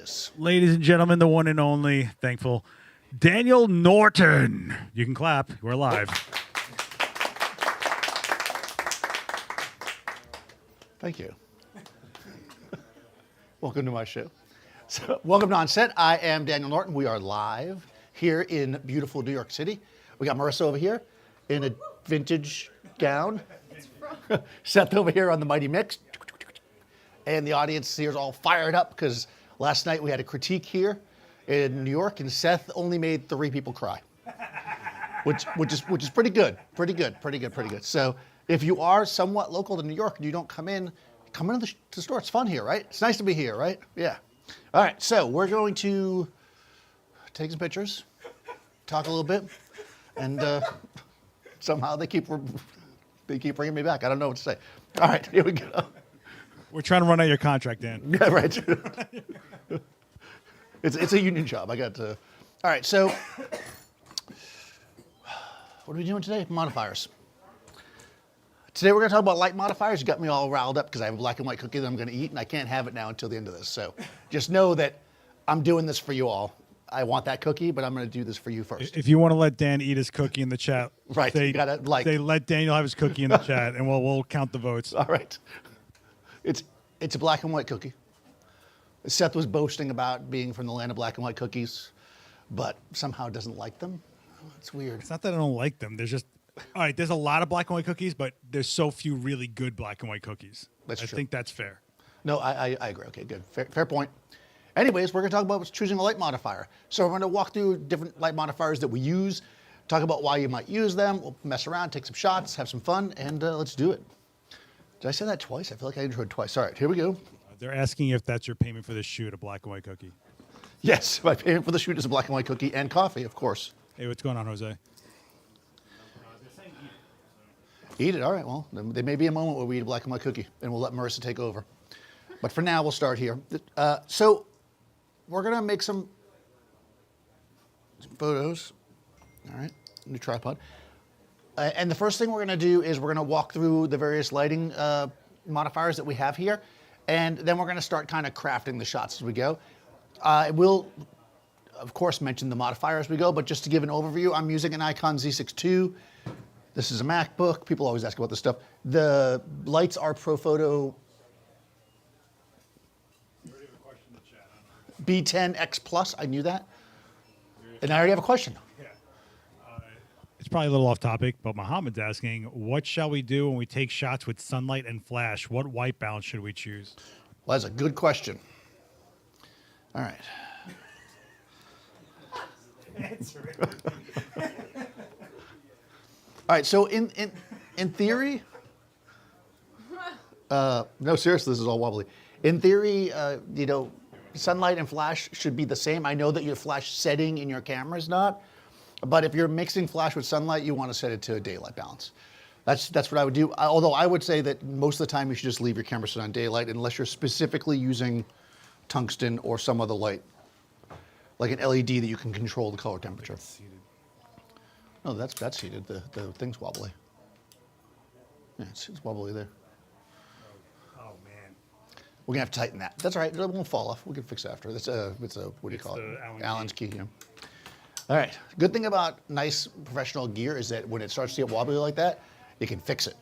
this. Ladies and gentlemen, the one and only, thankful, Daniel Norton. You can clap. We're live. Thank you. Welcome to my show. So, welcome to OnSet. I am Daniel Norton. We are live here in beautiful New York City. We got Marissa over here in a vintage gown. Seth over here on the Mighty Mix. And the audience here is all fired up because last night we had a critique here in New York, and Seth only made 3 people cry, which is pretty good, pretty good. So if you are somewhat local to New York and you don't come into the store, it's fun here, right? It's nice to be here, right? Yeah. All right, so we're going to take some pictures, talk a little bit, and somehow they keep bringing me back. I don't know what to say. All right, here we go. We're trying to run out your contract, Dan. Yeah, right. It's a union job. I got to. All right, so what are we doing today? Modifiers. Today we're going to talk about light modifiers. You got me all riled up because I have a black and white cookie that I'm going to eat, and I can't have it now until the end of this. So just know that I'm doing this for you all. I want that cookie, but I'm going to do this for you first. If you want to let Dan eat his cookie in the chat, right? You gotta like. They let Daniel have his cookie in the chat, and we'll count the votes. All right. It's a black and white cookie. Seth was boasting about being from the land of black and white cookies, but somehow doesn't like them. It's weird. It's not that I don't like them. There's just, all right, there's a lot of black and white cookies, but there's so few really good black and white cookies. That's true. I think that's fair. No, I agree. Okay, good. Fair point. Anyways, we're going to talk about choosing a light modifier. So we're going to walk through different light modifiers that we use, talk about why you might use them. We'll mess around, take some shots, have some fun, and let's do it. Did I say that twice? I feel like I introed twice. All right, here we go. They're asking if that's your payment for the shoot, a black and white cookie. Yes, my payment for the shoot is a black and white cookie and coffee, of course. Hey, what's going on, Jose? Eat it. All right, well, there may be a moment where we eat a black and white cookie, and we'll let Marissa take over. But for now, we'll start here. So we're going to make some photos. All right, new tripod. And the first thing we're going to do is we're going to walk through the various lighting modifiers that we have here, and then we're going to start kind of crafting the shots as we go. We'll, of course, mention the modifier as we go, but just to give an overview, I'm using an Nikon Z6 II. This is a MacBook. People always ask about this stuff. The lights are Profoto B10x Plus. I knew that. And I already have a question. It's probably a little off topic, but Mohammed's asking, what shall we do when we take shots with sunlight and flash? What white balance should we choose? Well, that's a good question. All right. All right, so in theory, no, seriously, this is all wobbly. In theory, sunlight and flash should be the same. I know that your flash setting in your camera is not, but if you're mixing flash with sunlight, you want to set it to a daylight balance. That's what I would do. Although I would say that most of the time you should just leave your camera set on daylight unless you're specifically using tungsten or some other light, like an LED that you can control the color temperature. No, that's heated. The thing's wobbly. Yeah, it's wobbly there. Oh man, we're gonna have to tighten that. That's all right. It won't fall off. We can fix it after. It's a what do you call it? Allen's key. Yeah. All right. Good thing about nice professional gear is that when it starts to get wobbly like that, you can fix it.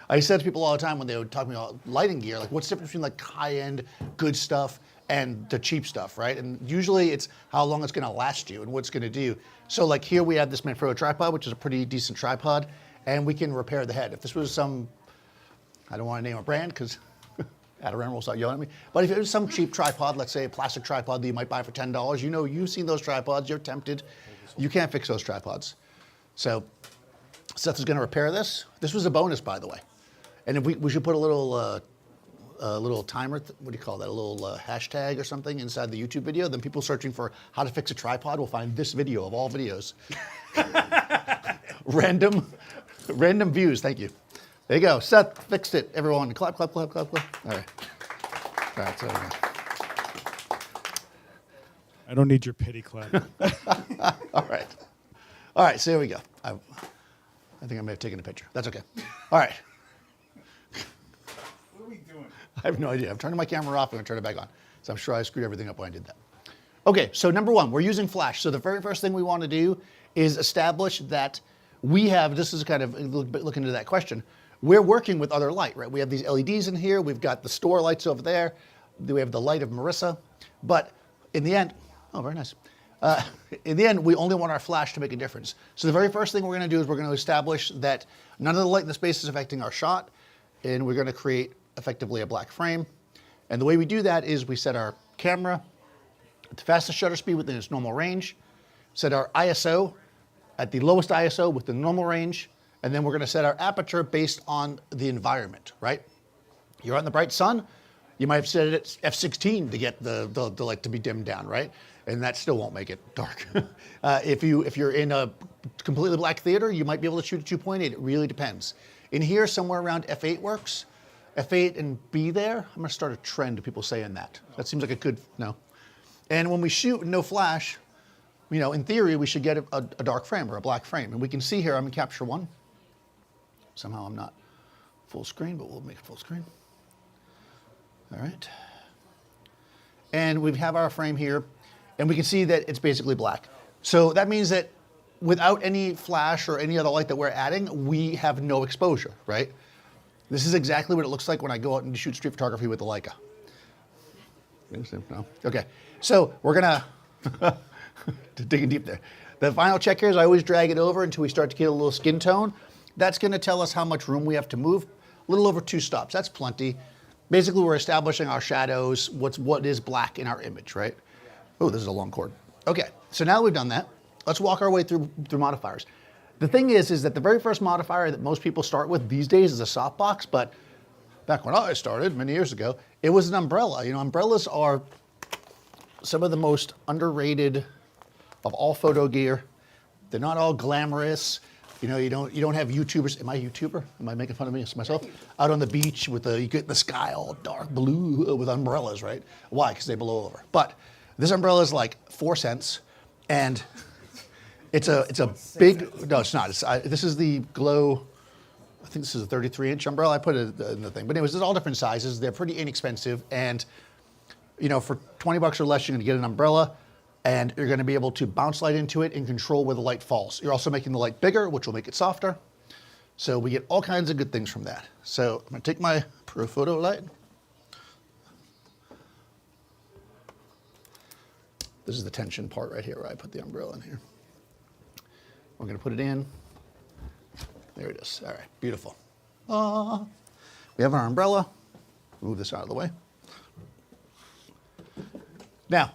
I said to people all the time when they would talk to me about lighting gear, like what's the difference between like high-end good stuff and the cheap stuff, right? And usually it's how long it's gonna last you and what it's gonna do. So like here we have this Manfrotto tripod, which is a pretty decent tripod, and we can repair the head. If this was some, I don't wanna name a brand because Adorama will start yelling at me, but if it was some cheap tripod, let's say a plastic tripod that you might buy for $10, you know you've seen those tripods, you're tempted. You can't fix those tripods. So Seth is gonna repair this. This was a bonus, by the way. And if we should put a little timer, what do you call that? A little hashtag or something inside the YouTube video. Then people searching for how to fix a tripod will find this video of all videos. Random views. Thank you. There you go. Seth fixed it. Everyone, clap, clap, clap, clap, clap. All right. All right. So, I don't need your pity clap. all right. All right. So here we go. I think I may have taken a picture. That's okay. All right. What are we doing? I have no idea. I'm turning my camera off and I'm going to turn it back on. So I'm sure I screwed everything up when I did that. Okay, so number one, we're using flash. So the very first thing we want to do is establish that we have, this is kind of look into that question, we're working with other light, right? We have these LEDs in here, we've got the store lights over there, we have the light of Marissa, but in the end, oh, very nice. In the end, we only want our flash to make a difference. So the very first thing we're going to do is we're going to establish that none of the light in the space is affecting our shot, and we're going to create effectively a black frame. And the way we do that is we set our camera at the fastest shutter speed within its normal range, set our ISO at the lowest ISO with the normal range, and then we're going to set our aperture based on the environment, right? You're out in the bright sun, you might have set it at f16 to get the light to be dimmed down, right? And that still won't make it dark. If you're in a completely black theater, you might be able to shoot at 2.8. It really depends. In here, somewhere around f8 works. f8 and B there. I'm going to start a trend of people saying that. That seems like a good, no. And when we shoot with no flash, you know, in theory, we should get a dark frame or a black frame. And we can see here, I'm in capture one. Somehow I'm not full screen, but we'll make it full screen. All right. And we have our frame here, and we can see that it's basically black. So that means that without any flash or any other light that we're adding, we have no exposure, right? This is exactly what it looks like when I go out and shoot street photography with the Leica. No? Okay. So we're gonna digging deep there. The final check here is I always drag it over until we start to get a little skin tone. That's gonna tell us how much room we have to move. A little over 2 stops, that's plenty. Basically, we're establishing our shadows, what is black in our image, right? Oh, this is a long cord. Okay, so now we've done that. Let's walk our way through modifiers. The thing is that the very first modifier that most people start with these days is a softbox, but back when I started many years ago, it was an umbrella. You know, umbrellas are some of the most underrated of all photo gear. They're not all glamorous. You know, you don't have YouTubers. Am I a YouTuber? Am I making fun of myself? Out on the beach with you get the sky all dark blue with umbrellas, right? Why? Because they blow over. But this umbrella is like 4 cents, and it's a big. No, it's not. This is the Glow. I think this is a 33-inch umbrella. I put it in the thing. But anyways, there's all different sizes. They're pretty inexpensive, and you know, for 20 bucks or less, you're going to get an umbrella. And you're going to be able to bounce light into it and control where the light falls. You're also making the light bigger, which will make it softer. So we get all kinds of good things from that. So I'm going to take my Profoto light. This is the tension part right here where I put the umbrella in here. We're going to put it in. There it is. All right, beautiful. We have our umbrella. Move this out of the way. Now,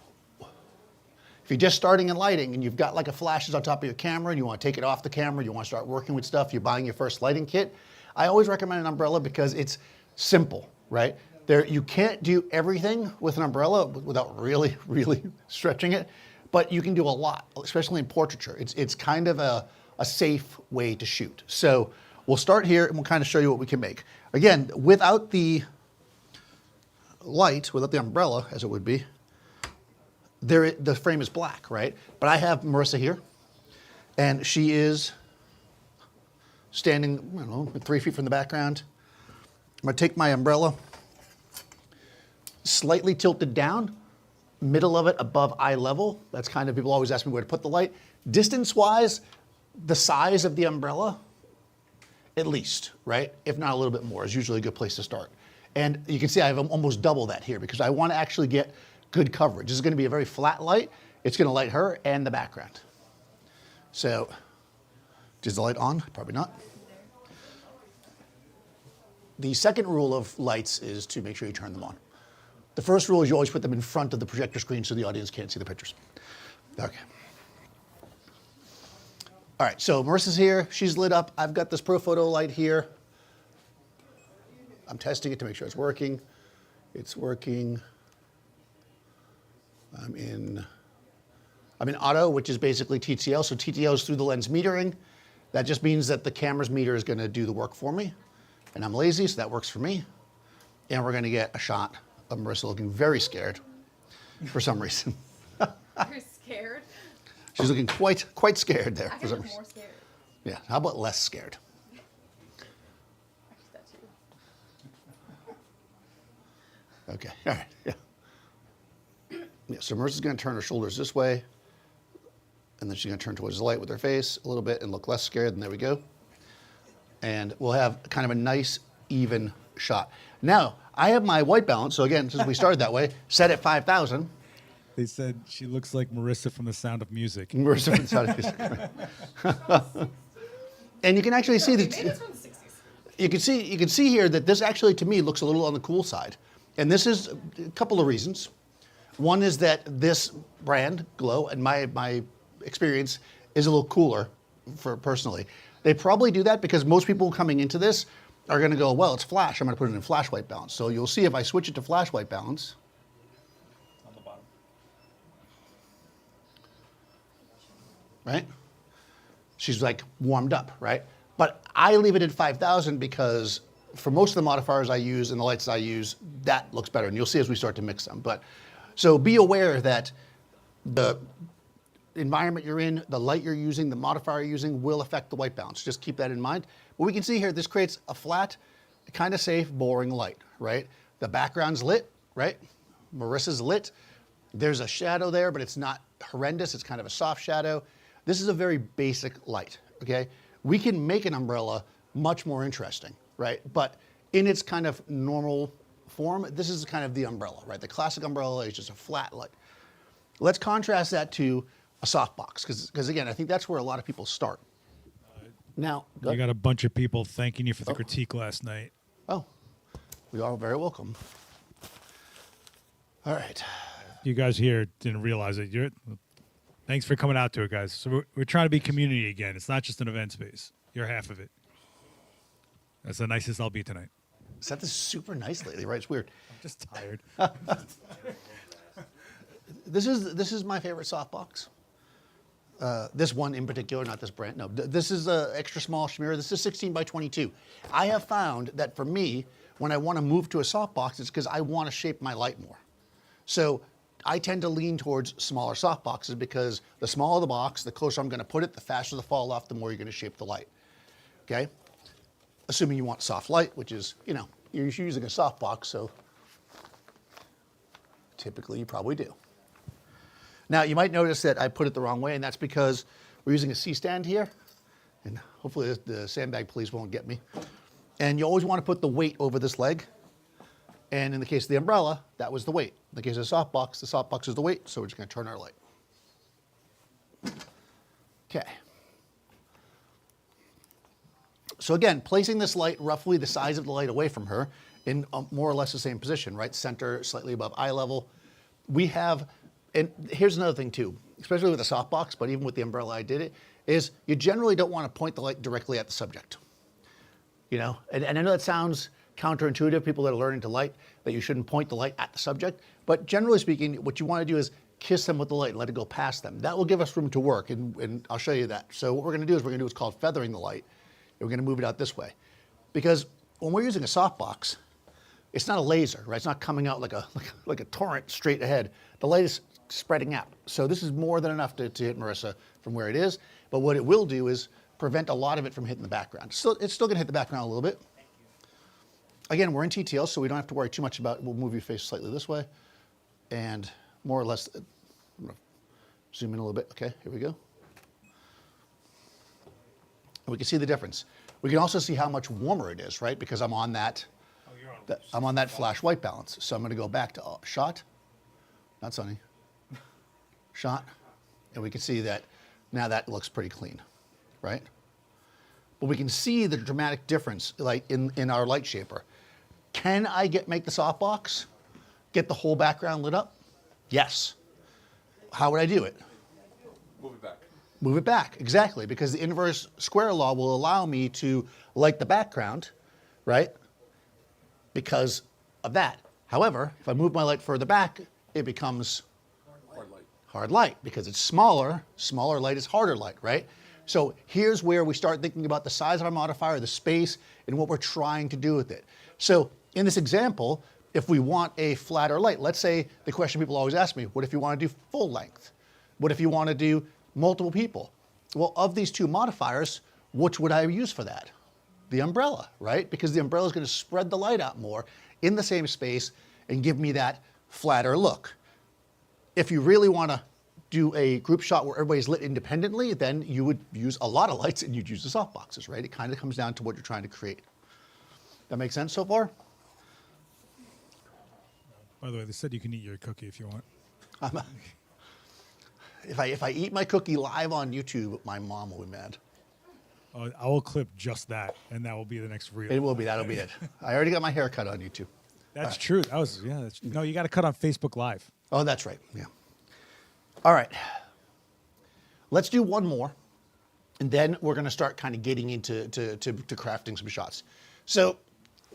if you're just starting in lighting and you've got like a flashes on top of your camera and you want to take it off the camera, you want to start working with stuff, you're buying your first lighting kit, I always recommend an umbrella because it's simple, right? You can't do everything with an umbrella without really, really stretching it, but you can do a lot, especially in portraiture. It's kind of a safe way to shoot. So we'll start here and we'll kind of show you what we can make. Again, without the light, without the umbrella, as it would be, the frame is black, right? But I have Marissa here, and she is standing, I don't know, 3 feet from the background. I'm gonna take my umbrella, slightly tilted down, middle of it above eye level. That's kind of, people always ask me where to put the light. Distance-wise, the size of the umbrella, at least, right? If not a little bit more, is usually a good place to start. And you can see I have almost double that here because I want to actually get good coverage. This is going to be a very flat light. It's going to light her and the background. So, is the light on? Probably not. The second rule of lights is to make sure you turn them on. The first rule is you always put them in front of the projector screen so the audience can't see the pictures. Okay. All right, so Marissa's here. She's lit up. I've got this Profoto light here. I'm testing it to make sure it's working. It's working. I'm in auto, which is basically TTL. So TTL is through the lens metering. That just means that the camera's meter is going to do the work for me. And I'm lazy, so that works for me. And we're going to get a shot of Marissa looking very scared for some reason. You're scared? She's looking quite scared there for some reason. More scared. Yeah, how about less scared? Actually, that too. Okay, all right, yeah. Yeah, so Marissa's going to turn her shoulders this way, and then she's going to turn towards the light with her face a little bit and look less scared, and there we go. And we'll have kind of a nice, even shot. Now, I have my white balance, so again, since we started that way, set at 5,000. They said she looks like Marissa from The Sound of Music. Marissa from The Sound of Music. And you can actually see Maybe that. it's from the 60s. You can see here that this actually, to me, looks a little on the cool side. And this is a couple of reasons. One is that this brand, Glow, and my experience is a little cooler for personally. They probably do that because most people coming into this are going to go, well, it's flash. I'm going to put it in flash white balance. So you'll see if I switch it to flash white balance. On the bottom. Right? She's like warmed up, right? But I leave it at 5,000 because for most of the modifiers I use and the lights I use, that looks better. And you'll see as we start to mix them. But so be aware that the environment you're in, the light you're using, the modifier you're using will affect the white balance. Just keep that in mind. But we can see here, this creates a flat, kind of safe, boring light, right? The background's lit, right? Marissa's lit. There's a shadow there, but it's not horrendous. It's kind of a soft shadow. This is a very basic light, okay? We can make an umbrella much more interesting, right? But in its kind of normal form, this is kind of the umbrella, right? The classic umbrella is just a flat light. Let's contrast that to a softbox, because again, I think that's where a lot of people start. Now, You got a bunch of people thanking you for the critique last night. oh, we are very welcome. All right. You guys here didn't realize it. Thanks for coming out to it, guys. So we're trying to be community again. It's not just an event space. You're half of it. That's the nicest I'll be tonight. Set this super nice lately, right? It's weird. I'm just tired. This is my favorite softbox. This one in particular, not this brand. No, this is a extra small Chimera. This is 16 by 22. I have found that for me, when I want to move to a softbox, it's because I want to shape my light more. So I tend to lean towards smaller softboxes because the smaller the box, the closer I'm going to put it, the faster the fall off, the more you're going to shape the light. Okay? Assuming you want soft light, which is, you know, you're using a softbox, so typically you probably do. Now, you might notice that I put it the wrong way, and that's because we're using a C-stand here, and hopefully the sandbag police won't get me. And you always want to put the weight over this leg, and in the case of the umbrella, that was the weight. In the case of the softbox is the weight, so we're just going to turn our light. Okay. So again, placing this light roughly the size of the light away from her in more or less the same position, right? Center, slightly above eye level. We have, and here's another thing too, especially with the softbox, but even with the umbrella I did it, is you generally don't want to point the light directly at the subject. You know, and I know that sounds counterintuitive, people that are learning to light, that you shouldn't point the light at the subject, but generally speaking, what you want to do is kiss them with the light and let it go past them. That will give us room to work, and I'll show you that. So what we're going to do is we're going to do what's called feathering the light. We're going to move it out this way. Because when we're using a softbox, it's not a laser, right? It's not coming out like a torrent straight ahead. The light is spreading out. So this is more than enough to hit Marissa from where it is. But what it will do is prevent a lot of it from hitting the background. It's still going to hit the background a little bit. Again, we're in TTL, so we don't have to worry too much about it. We'll move your face slightly this way. And more or less, I'm going to zoom in a little bit. Okay, here we go. And we can see the difference. We can also see how much warmer it is, right? Because I'm on that, I'm on that flash white balance. So I'm going to go back to shot, not sunny, shot, and we can see that now that looks pretty clean, right? But we can see the dramatic difference, like in our light shaper. Can I make the softbox get the whole background lit up? Yes. How would I do it? Move it back. Move it back, exactly, because the inverse square law will allow me to light the background, right? Because of that. However, if I move my light further back, it becomes Hard light. hard light because it's smaller. Smaller light is harder light, right? So here's where we start thinking about the size of our modifier, the space, and what we're trying to do with it. So in this example, if we want a flatter light, let's say the question people always ask me, what if you want to do full length? What if you want to do multiple people? Well, of these two modifiers, which would I use for that? The umbrella, right? Because the umbrella is going to spread the light out more in the same space and give me that flatter look. if you really want to do a group shot where everybody's lit independently, then you would use a lot of lights and you'd use the softboxes, right? It kind of comes down to what you're trying to create. That make sense so far? By the way, they said you can eat your cookie if you want. If I eat my cookie live on YouTube, my mom will be mad. I will clip just that, and that will be the next reel. It will be. That'll be it. I already got my hair cut on YouTube. That's true. That was no, you got to cut on Facebook Live. Oh, that's right. Yeah. All right. Let's do one more, and then we're going to start kind of getting into to crafting some shots. So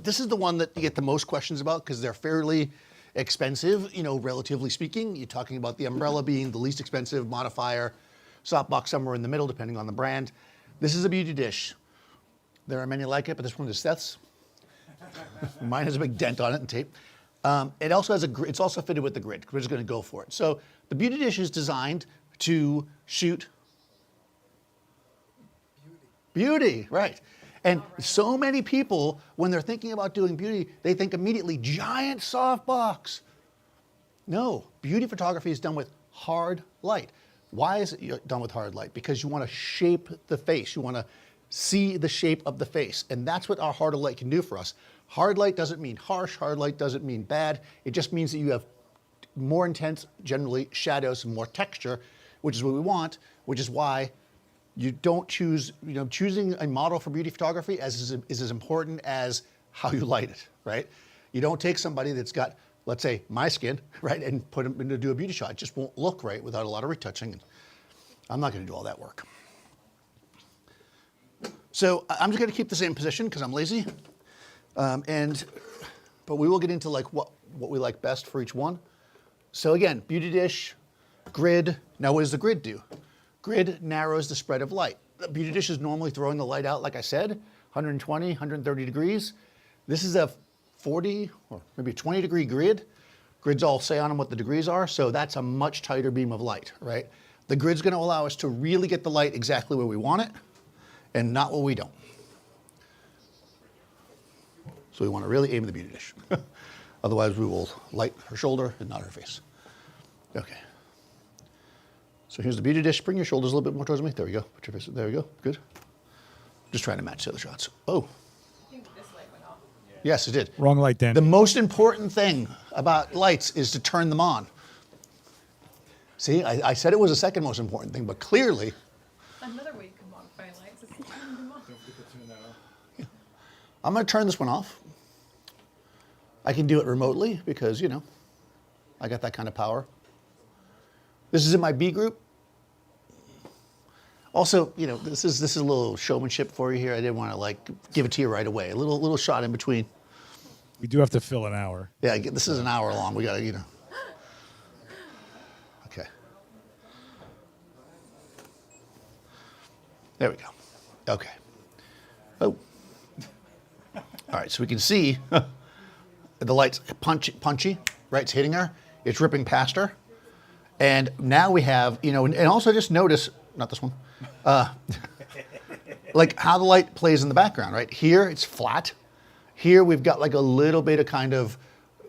this is the one that you get the most questions about because they're fairly expensive, you know, relatively speaking. You're talking about the umbrella being the least expensive, modifier, softbox somewhere in the middle, depending on the brand. This is a beauty dish. There are many like it, but this one is Seth's. Mine has a big dent on it and tape. It also has it's also fitted with the grid. We're just going to go for it. So the beauty dish is designed to shoot beauty, right? And so many people, when they're thinking about doing beauty, they think immediately giant softbox. No, beauty photography is done with hard light. Why is it done with hard light? Because you want to shape the face. You want to see the shape of the face. And that's what our hard light can do for us. Hard light doesn't mean harsh. Hard light doesn't mean bad. It just means that you have more intense, generally, shadows and more texture, which is what we want, which is why you don't choose, you know, choosing a model for beauty photography is as important as how you light it, right? You don't take somebody that's got, let's say, my skin, right, and put them in to do a beauty shot. It just won't look right without a lot of retouching. And I'm not going to do all that work. So I'm just going to keep the same position because I'm lazy. But we will get into like what we like best for each one. So again, beauty dish, grid. Now what does the grid do? Grid narrows the spread of light. The beauty dish is normally throwing the light out, like I said, 120, 130 degrees. This is a 40 or maybe a 20 degree grid. Grids all say on them what the degrees are, so that's a much tighter beam of light, right? The grid's going to allow us to really get the light exactly where we want it and not where we don't. So we want to really aim the beauty dish. Otherwise we will light her shoulder and not her face. Okay. So here's the beauty dish. Bring your shoulders a little bit more towards me. There we go. Put your face. There we go. Good. Just trying to match the other shots. Oh. I think this light went off. Yes, it did. Wrong light, Dan. The most important thing about lights is to turn them on. See, I said it was the second most important thing, but clearly. Another way you can modify lights is to turn them on. I'm going to turn this one off. I can do it remotely because, you know, I got that kind of power. This is in my B group. Also, you know, this is a little showmanship for you here. I didn't want to like give it to you right away. A little shot in between. We do have to fill an hour. Yeah, this is an hour long. We got to, you know. Okay. There we go. Okay. Oh. All right, so we can see the light's punchy, right? It's hitting her. It's ripping past her. And now we have, you know, and also just notice, not this one, like how the light plays in the background, right? Here it's flat. Here we've got like a little bit of kind of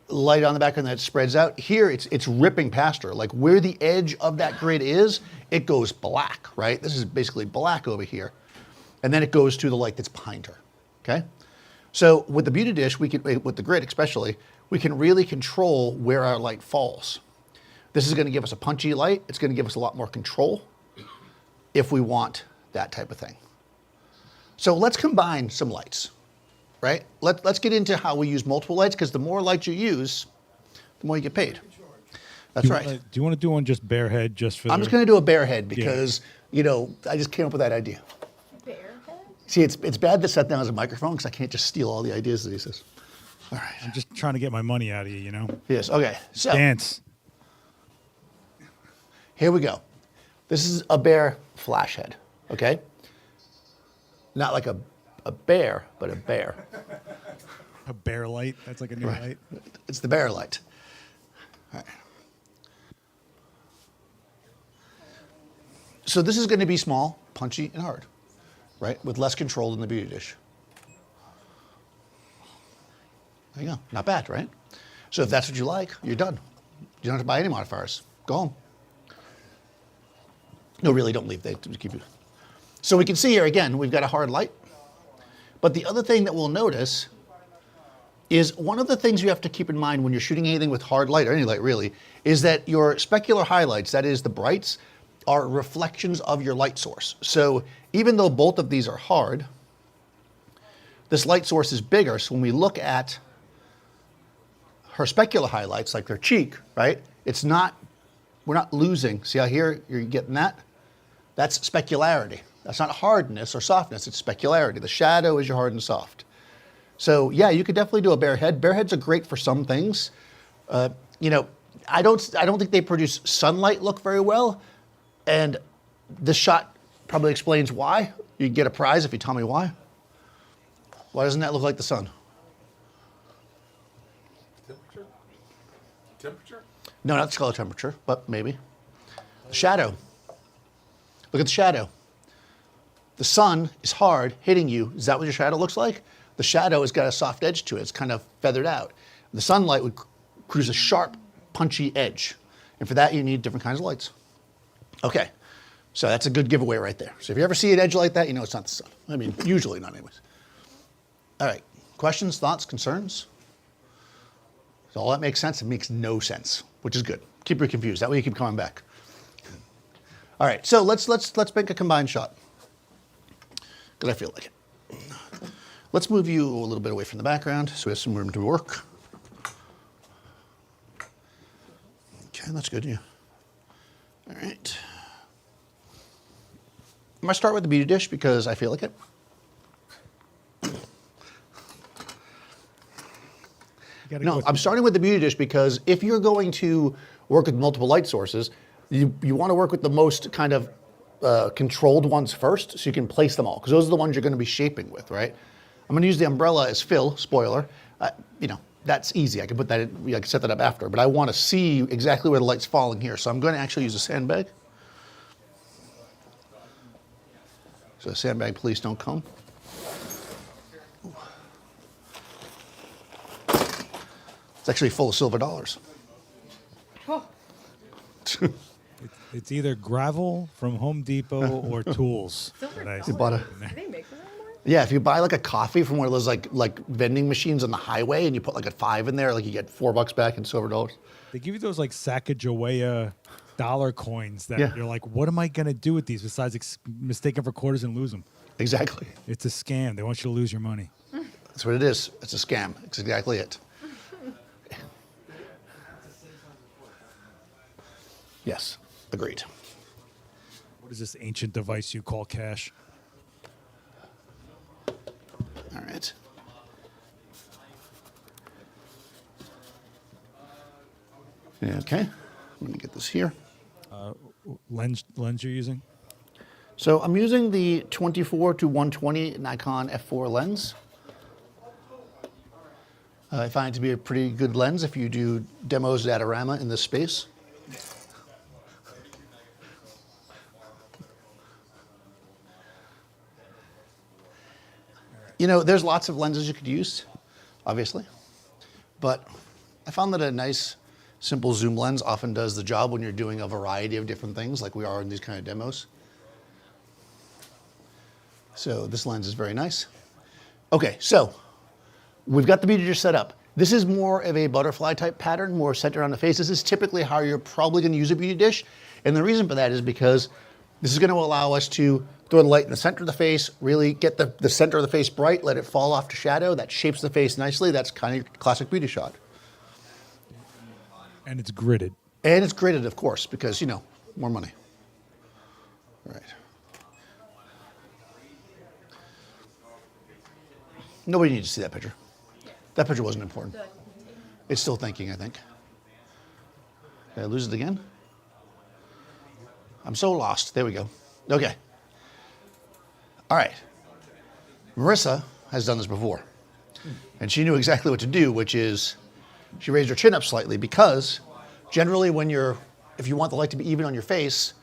light on the background that spreads out. Here it's ripping past her. Like where the edge of that grid is, it goes black, right? This is basically black over here. And then it goes to the light that's behind her, okay? So with the beauty dish, we can, with the grid especially, we can really control where our light falls. This is going to give us a punchy light. It's going to give us a lot more control if we want that type of thing. So let's combine some lights, right? Let's get into how we use multiple lights because the more lights you use, the more you get paid. That's right. Do you want to do one just bare head just for I'm just going to do a bare head because, you know, I just came up with that idea. Bare head? See, it's bad to set down as a microphone because I can't just steal all the ideas that he says. All right. I'm just trying to get my money out of you, you know? Yes, okay. So Dance. here we go. This is a bare flash head, okay? Not like a bear, but a bear. A bare light? That's like a new light. It's the bear light. All right. So this is going to be small, punchy, and hard, right? With less control than the beauty dish. There you go. Not bad, right? So if that's what you like, you're done. You don't have to buy any modifiers. Go home. No, really, don't leave. They keep you. So we can see here again, we've got a hard light. But the other thing that we'll notice is one of the things you have to keep in mind when you're shooting anything with hard light, or any light really, is that your specular highlights, that is the brights, are reflections of your light source. So even though both of these are hard, this light source is bigger. So when we look at her specular highlights, like their cheek, right? It's not, we're not losing. See how here you're getting that? That's specularity. That's not hardness or softness, it's specularity. The shadow is your hard and soft. So yeah, you could definitely do a bare head. Bare heads are great for some things. You know, I don't think they produce sunlight look very well. And this shot probably explains why. You can get a prize if you tell me why. Why doesn't that look like the sun? Temperature? Temperature? No, not the color temperature, but maybe. The shadow. Look at the shadow. The sun is hard hitting you. Is that what your shadow looks like? The shadow has got a soft edge to it. It's kind of feathered out. The sunlight would produce a sharp, punchy edge. And for that, you need different kinds of lights. Okay, so that's a good giveaway right there. So if you ever see an edge like that, you know it's not the sun. I mean, usually not anyways. All right, questions, thoughts, concerns? So all that makes sense? It makes no sense, which is good. Keep you confused. That way you keep coming back. All right, so let's make a combined shot. Because I feel like it. Let's move you a little bit away from the background so we have some room to work. Okay, that's good, yeah. All right. I'm gonna start with the beauty dish because I feel like it. No, I'm starting with the beauty dish because if you're going to work with multiple light sources, you want to work with the most kind of controlled ones first so you can place them all because those are the ones you're going to be shaping with, right? I'm going to use the umbrella as fill, spoiler. You know, that's easy. I can put that in, I can set that up after, but I want to see exactly where the light's falling here. So I'm going to actually use a sandbag. So sandbag, please don't come. It's actually full of silver dollars. Oh, It's either gravel from Home Depot or tools. silver that I- dollars? bought a- Do they make them anymore? Yeah, if you buy like a coffee from one of those like vending machines on the highway and you put like a 5 in there, like you get $4 back in silver dollars. They give you those like Sacagawea dollar coins that Yeah. you're like, what am I going to do with these besides mistake them for quarters and lose them? Exactly. It's a scam. They want you to lose your money. That's what it is. It's a scam. It's exactly it. Yes, agreed. What is this ancient device you call cash? All right. Okay, I'm going to get this here. Lens you're using? So I'm using the 24 to 120 Nikon f4 lens. I find it to be a pretty good lens if you do demos at Adorama in this space. You know, there's lots of lenses you could use, obviously, but I found that a nice, simple zoom lens often does the job when you're doing a variety of different things like we are in these kind of demos. So this lens is very nice. Okay, so we've got the beauty dish set up. This is more of a butterfly type pattern, more centered on the face. This is typically how you're probably going to use a beauty dish. And the reason for that is because this is going to allow us to throw the light in the center of the face, really get the center of the face bright, let it fall off to shadow. That shapes the face nicely. That's kind of your classic beauty shot. And it's gridded. And it's gridded, of course, because, you know, more money. All right. Nobody needs to see that picture. That picture wasn't important. It's still thinking, I think. Did I lose it again? I'm so lost. There we go. Okay. All right. Marissa has done this before. And she knew exactly what to do, which is she raised her chin up slightly because generally if you want the light to be even on your face,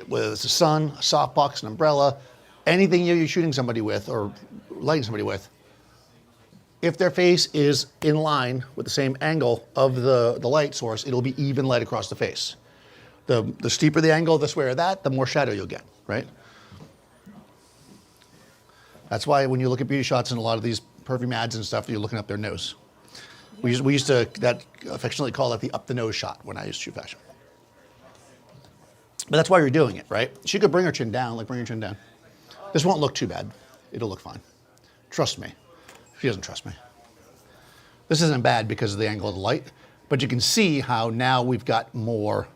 whether it's the sun, a softbox, an umbrella, anything you're shooting somebody with or lighting somebody with, if their face is in line with the same angle of the light source, it'll be even light across the face. The steeper the angle this way or that, the more shadow you'll get, right? That's why when you look at beauty shots in a lot of these perfume ads and stuff, you're looking up their nose. We used to affectionately call that the up the nose shot when I used to shoot fashion. But that's why you're doing it, right? She could bring her chin down, like bring her chin down. This won't look too bad. It'll look fine. Trust me. She doesn't trust me. This isn't bad because of the angle of the light, but you can see how now we've got more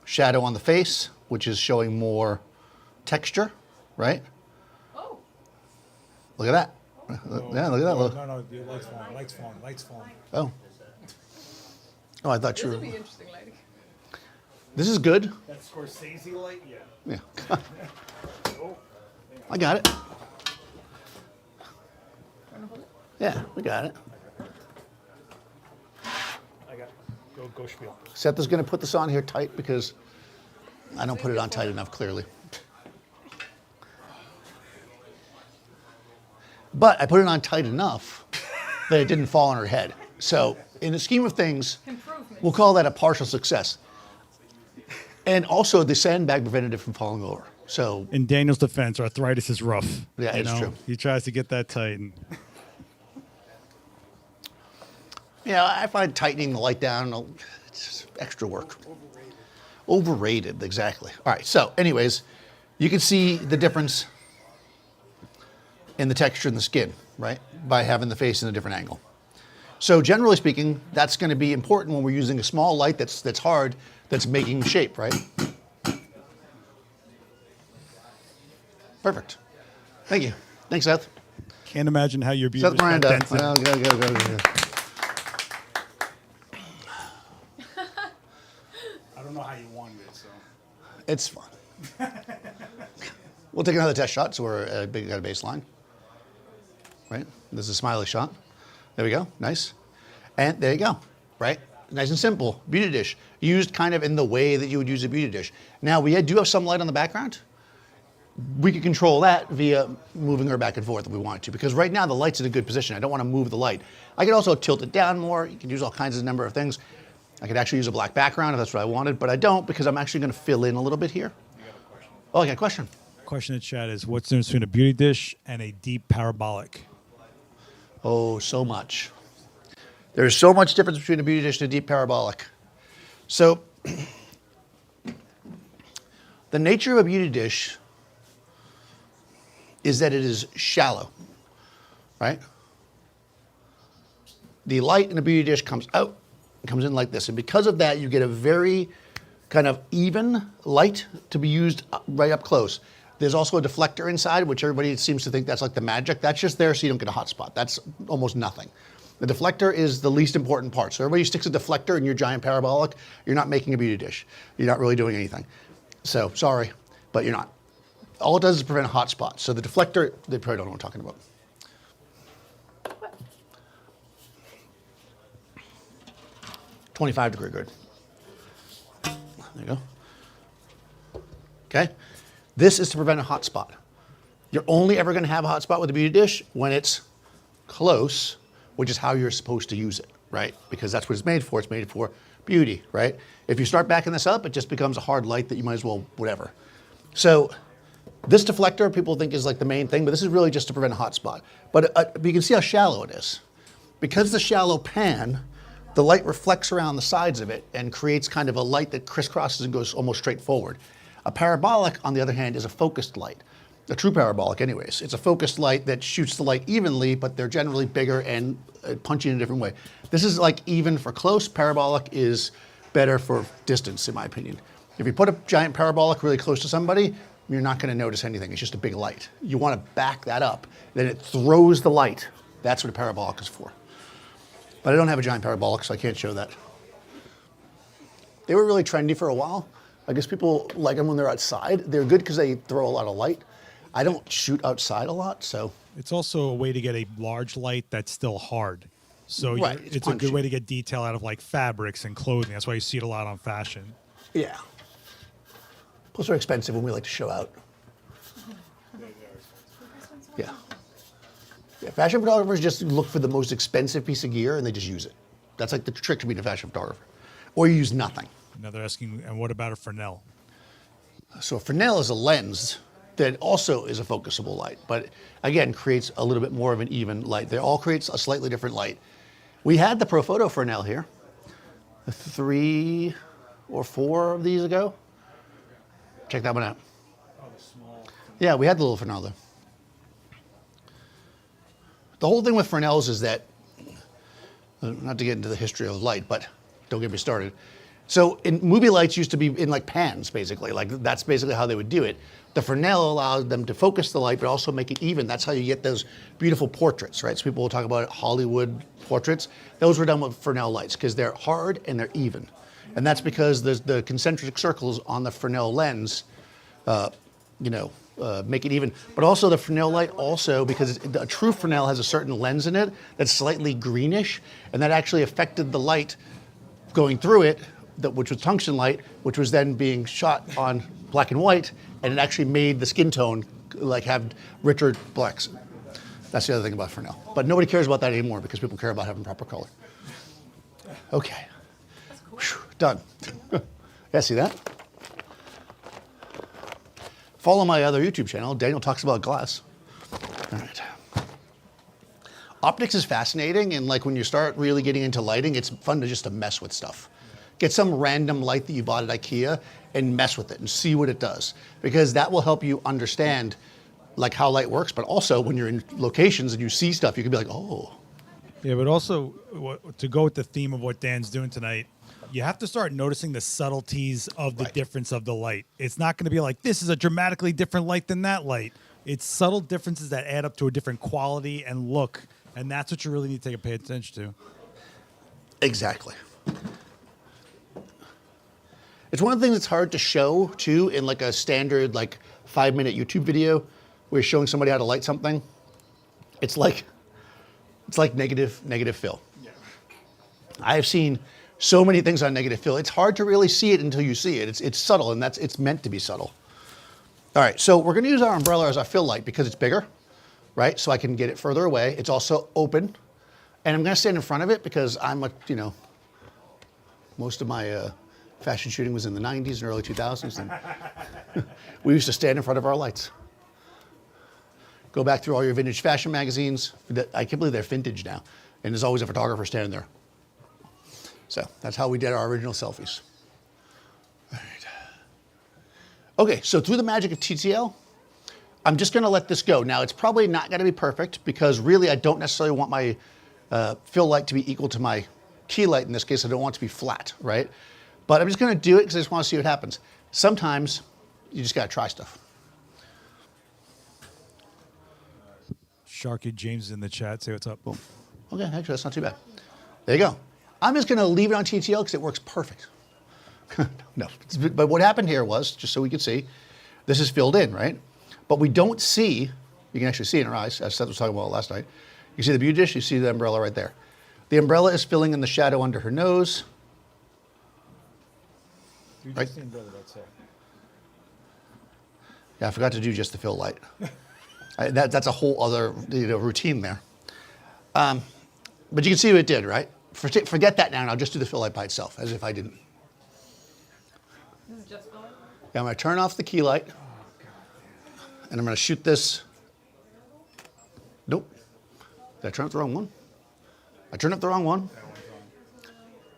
shadow on the face, which is showing more texture, right? Oh, Look at that. Yeah, look at that. Look. No, the light's falling. Oh. Oh, I thought this you would were. be interesting lighting. This is good. That Scorsese light, yeah. Yeah. I got it. Wanna hold it? Yeah, we got it. I got it. Go spiel. Seth is going to put this on here tight because I don't put it on tight enough, clearly. But I put it on tight enough that it didn't fall on her head. So in the scheme of things, Improvement. we'll call that a partial success. And also the sandbag prevented it from falling over. So In Daniel's defense, arthritis is rough. Yeah, it's true. He tries to get that tight. And yeah, I find tightening the light down, it's just extra work. Overrated, exactly. All right, so anyways, you can see the difference in the texture in the skin, right? By having the face in a different angle. So generally speaking, that's going to be important when we're using a small light that's hard, that's making shape, right? Perfect. Thank you. Thanks, Seth. can't imagine how your beauty Seth Miranda. dents in. Well, go. I don't know how you won it, so. It's fun. We'll take another test shot, so we're got a baseline. Right? This is a smiley shot. There we go. Nice. And there you go. Right? Nice and simple. Beauty dish. Used kind of in the way that you would use a beauty dish. Now, we do have some light on the background. We can control that via moving her back and forth if we want to, because right now the light's in a good position. I don't want to move the light. I could also tilt it down more. You can use all kinds of number of things. I could actually use a black background if that's what I wanted, but I don't because I'm actually going to fill in a little bit here. Oh, I got a question. Question in chat is, what's the difference between a beauty dish and a deep parabolic? Oh, so much. There's so much difference between a beauty dish and a deep parabolic. So, the nature of a beauty dish is that it is shallow, right? The light in a beauty dish comes out, comes in like this. And because of that, you get a very kind of even light to be used right up close. There's also a deflector inside, which everybody seems to think that's like the magic. That's just there so you don't get a hot spot. That's almost nothing. The deflector is the least important part. So everybody sticks a deflector in your giant parabolic, you're not making a beauty dish. You're not really doing anything. So sorry, but you're not. All it does is prevent hot spots. So the deflector, they probably don't know what I'm talking about. 25-degree grid. There you go. Okay? This is to prevent a hot spot. You're only ever going to have a hot spot with a beauty dish when it's close, which is how you're supposed to use it, right? Because that's what it's made for. It's made for beauty, right? If you start backing this up, it just becomes a hard light that you might as well, whatever. So this deflector people think is like the main thing, but this is really just to prevent a hot spot. But you can see how shallow it is. Because the shallow pan, the light reflects around the sides of it and creates kind of a light that crisscrosses and goes almost straight forward. A parabolic, on the other hand, is a focused light. A true parabolic, anyways. It's a focused light that shoots the light evenly, but they're generally bigger and punchy in a different way. This is like even for close. Parabolic is better for distance, in my opinion. If you put a giant parabolic really close to somebody, you're not going to notice anything. It's just a big light. You want to back that up. Then it throws the light. That's what a parabolic is for. But I don't have a giant parabolic, so I can't show that. They were really trendy for a while. I guess people like them when they're outside. They're good because they throw a lot of light. I don't shoot outside a lot, so. It's also a way to get a large light that's still hard. So Right, it's a punchy. good way to get detail out of like fabrics and clothing. That's why you see it a lot on fashion. Yeah. Plus they're expensive when we like to show out. Yeah. Fashion photographers just look for the most expensive piece of gear and they just use it. That's like the trick to being a fashion photographer. Or you use nothing. Now they're asking, and what about a Fresnel? So a Fresnel is a lens that also is a focusable light, but again, creates a little bit more of an even light. They all create a slightly different light. We had the Profoto Fresnel here 3 or 4 of these ago. Check that one out. Oh, the small. Yeah, we had the little Fresnel there. The whole thing with Fresnels is that, not to get into the history of light, but don't get me started. So in movie lights used to be in like pans, basically. Like that's basically how they would do it. The Fresnel allowed them to focus the light, but also make it even. That's how you get those beautiful portraits, right? So people will talk about Hollywood portraits. Those were done with Fresnel lights because they're hard and they're even. And that's because the concentric circles on the Fresnel lens, make it even. But also the Fresnel light also, because a true Fresnel has a certain lens in it that's slightly greenish, and that actually affected the light going through it, which was tungsten light, which was then being shot on black and white, and it actually made the skin tone like have richer blacks. That's the other thing about Fresnel. But nobody cares about that anymore because people care about having proper color. Okay. Whew, done. Yeah, see that? Follow my other YouTube channel. Daniel talks about glass. All right. Optics is fascinating, and like when you start really getting into lighting, it's fun to mess with stuff. Get some random light that you bought at IKEA and mess with it and see what it does, because that will help you understand like how light works. But also when you're in locations and you see stuff, you can be like, oh. Yeah, but also to go with the theme of what Dan's doing tonight, you have to start noticing the subtleties of the difference of the light. It's not going to be like, this is a dramatically different light than that light. It's subtle differences that add up to a different quality and look. And that's what you really need to pay attention to. Exactly. It's one of the things that's hard to show too in like a standard like 5-minute YouTube video where you're showing somebody how to light something. It's like negative fill. Yeah. I have seen so many things on negative fill. It's hard to really see it until you see it. It's subtle, and it's meant to be subtle. All right, so we're gonna use our umbrella as our fill light because it's bigger, right? So I can get it further away. It's also open, and I'm gonna stand in front of it because most of my fashion shooting was in the 90s and early 2000s, and we used to stand in front of our lights. Go back through all your vintage fashion magazines. I can't believe they're vintage now, and there's always a photographer standing there. So that's how we did our original selfies. All right. Okay, so through the magic of TTL, I'm just gonna let this go. Now it's probably not gonna be perfect because really I don't necessarily want my fill light to be equal to my key light. In this case, I don't want it to be flat, right? But I'm just gonna do it because I just wanna see what happens. Sometimes you just gotta try stuff. Sharky James is in the chat. Say what's up. Boom. Okay, actually that's not too bad. There you go. I'm just gonna leave it on TTL because it works perfect. No, but what happened here was, just so we can see, this is filled in, right? But we don't see, you can actually see in her eyes, as Seth was talking about last night. You see the beauty dish, you see the umbrella right there. The umbrella is filling in the shadow under her nose. Right? Yeah, I forgot to do just the fill light. That's a whole other routine there. But you can see what it did, right? Forget that now, and I'll just do the fill light by itself, as if I didn't. This is just fill light? Yeah, I'm gonna turn off the key light, and I'm gonna shoot this. Nope. Did I turn up the wrong one? I turned up the wrong one.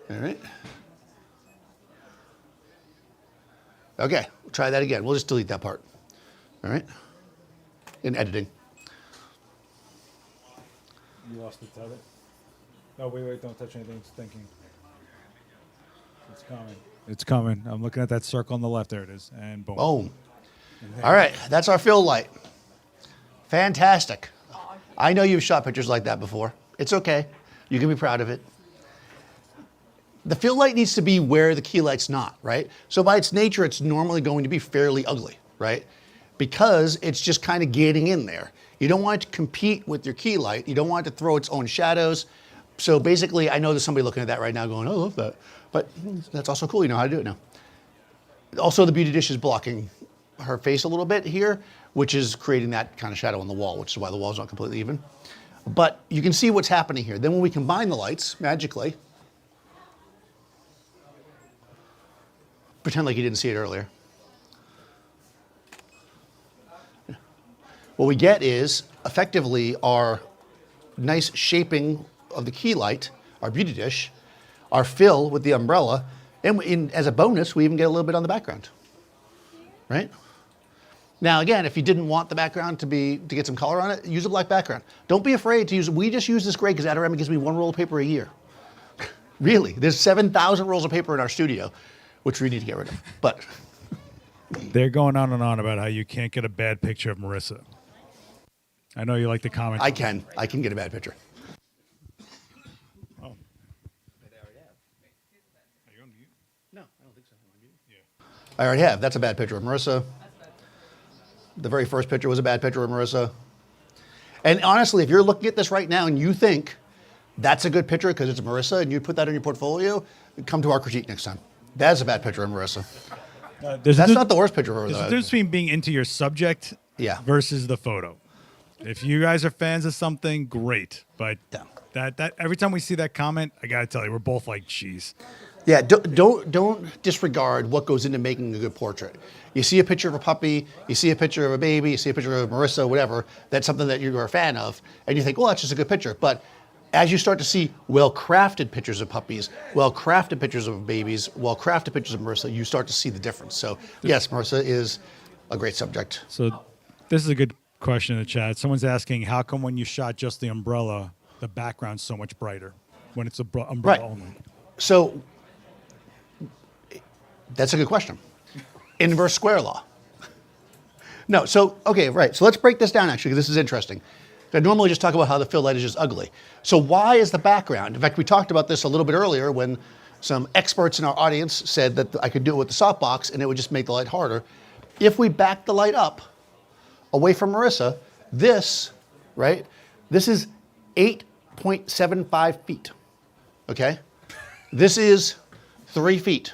All right. Okay, we'll try that again. We'll just delete that part. All right. In editing. You lost the tether? No, wait, don't touch anything. It's thinking. It's coming. It's coming. I'm looking at that circle on the left. There it is. And boom. Boom. All right, that's our fill light. Fantastic. I know you've shot pictures like that before. It's okay. You can be proud of it. The fill light needs to be where the key light's not, right? So by its nature, it's normally going to be fairly ugly, right? Because it's just kind of getting in there. You don't want it to compete with your key light. You don't want it to throw its own shadows. So basically, I know there's somebody looking at that right now going, oh, I love that. But that's also cool. You know how to do it now. Also, the beauty dish is blocking her face a little bit here, which is creating that kind of shadow on the wall, which is why the wall's not completely even. But you can see what's happening here. Then when we combine the lights, magically, pretend like you didn't see it earlier. What we get is effectively our nice shaping of the key light, our beauty dish, our fill with the umbrella, and as a bonus, we even get a little bit on the background, right? Now, again, if you didn't want the background to get some color on it, use a black background. Don't be afraid to use it. We just use this gray because Adorama gives me 1 roll of paper a year. Really, there's 7,000 rolls of paper in our studio, which we need to get rid of. But they're going on and on about how you can't get a bad picture of Marissa. I know you like the comment. I can get a bad picture. Oh. No, I don't think so. I already have. That's a bad picture of Marissa. The very first picture was a bad picture of Marissa. And honestly, if you're looking at this right now and you think that's a good picture because it's Marissa and you put that in your portfolio, come to our critique next time. That's a bad picture of Marissa. That's not the worst picture of her. There's a difference between being into your subject versus the photo. If you guys are fans of something, great. But that every time we see that comment, I got to tell you, we're both like, geez. Yeah, don't disregard what goes into making a good portrait. You see a picture of a puppy, you see a picture of a baby, you see a picture of Marissa, whatever, that's something that you're a fan of, and you think, well, that's just a good picture. But as you start to see well-crafted pictures of puppies, well-crafted pictures of babies, well-crafted pictures of Marissa, you start to see the difference. So, yes, Marissa is a great subject. So this is a good question in the chat. Someone's asking, how come when you shot just the umbrella, the background's so much brighter when it's umbrella only? So that's a good question. Inverse square law. No, so, okay, right. So let's break this down, actually, because this is interesting. I normally just talk about how the fill light is just ugly. So why is the background? In fact, we talked about this a little bit earlier when some experts in our audience said that I could do it with the softbox and it would just make the light harder. If we back the light up away from Marissa, this, right, this is 8.75 feet, okay? This is 3 feet.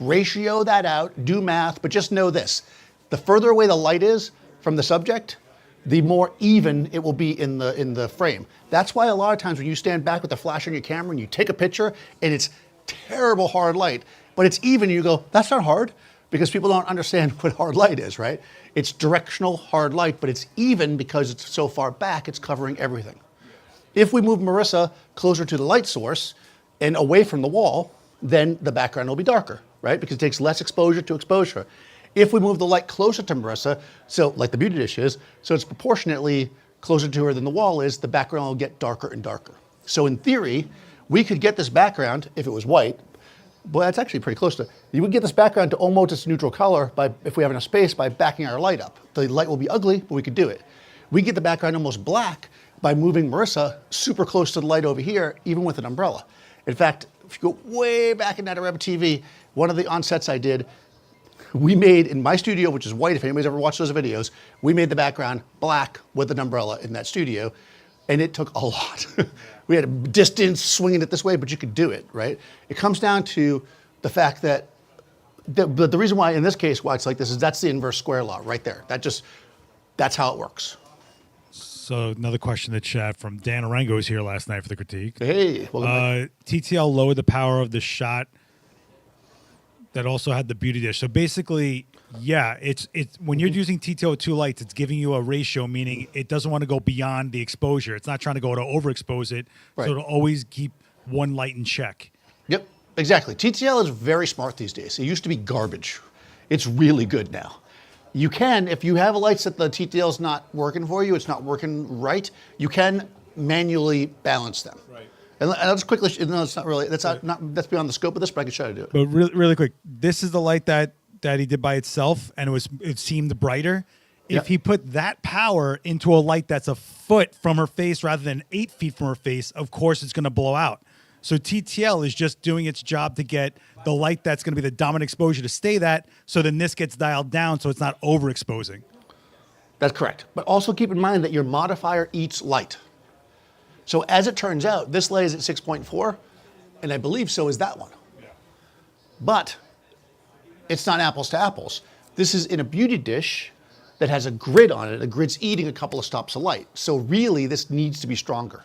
Ratio that out, do math, but just know this. The further away the light is from the subject, the more even it will be in the frame. That's why a lot of times when you stand back with the flash on your camera and you take a picture and it's terrible hard light, but it's even, and you go, that's not hard, because people don't understand what hard light is, right? It's directional hard light, but it's even because it's so far back, it's covering everything. If we move Marissa closer to the light source and away from the wall, then the background will be darker, right? Because it takes less exposure to exposure. If we move the light closer to Marissa, so like the beauty dish is, so it's proportionately closer to her than the wall is, the background will get darker and darker. So in theory, we could get this background, if it was white, but that's actually pretty close to, you would get this background to almost its neutral color by, if we have enough space, by backing our light up. The light will be ugly, but we could do it. We get the background almost black by moving Marissa super close to the light over here, even with an umbrella. In fact, if you go way back in Adorama TV, one of the onsets I did, we made in my studio, which is white, if anybody's ever watched those videos, we made the background black with an umbrella in that studio, and it took a lot. We had a distance swinging it this way, but you could do it, right? It comes down to the fact that, the reason why, in this case, why it's like this is that's the inverse square law right there. That's how it works. So another question in the chat from Dan Arango was here last night for the critique. Hey, welcome back. TTL lowered the power of the shot that also had the beauty dish. So basically, yeah, it's when you're using TTL with 2 lights, it's giving you a ratio, meaning it doesn't want to go beyond the exposure. It's not trying to go to overexpose it, so it'll always keep one light in check. Yep, exactly. TTL is very smart these days. It used to be garbage. It's really good now. You can, if you have lights that the TTL is not working for you, it's not working right, you can manually balance them. Right. And I'll just quickly, no, it's not really, that's that's beyond the scope of this, but I can show you how to do it. But really quick, this is the light that he did by itself, and it seemed brighter. If he put that power into a light that's a foot from her face rather than 8 feet from her face, of course it's going to blow out. So TTL is just doing its job to get the light that's going to be the dominant exposure to stay that, so then this gets dialed down so it's not overexposing. That's correct. But also keep in mind that your modifier eats light. So as it turns out, this light is at 6.4, and I believe so is that one. Yeah. But it's not apples to apples. This is in a beauty dish, that has a grid on it. The grid's eating a couple of stops of light. So really, this needs to be stronger.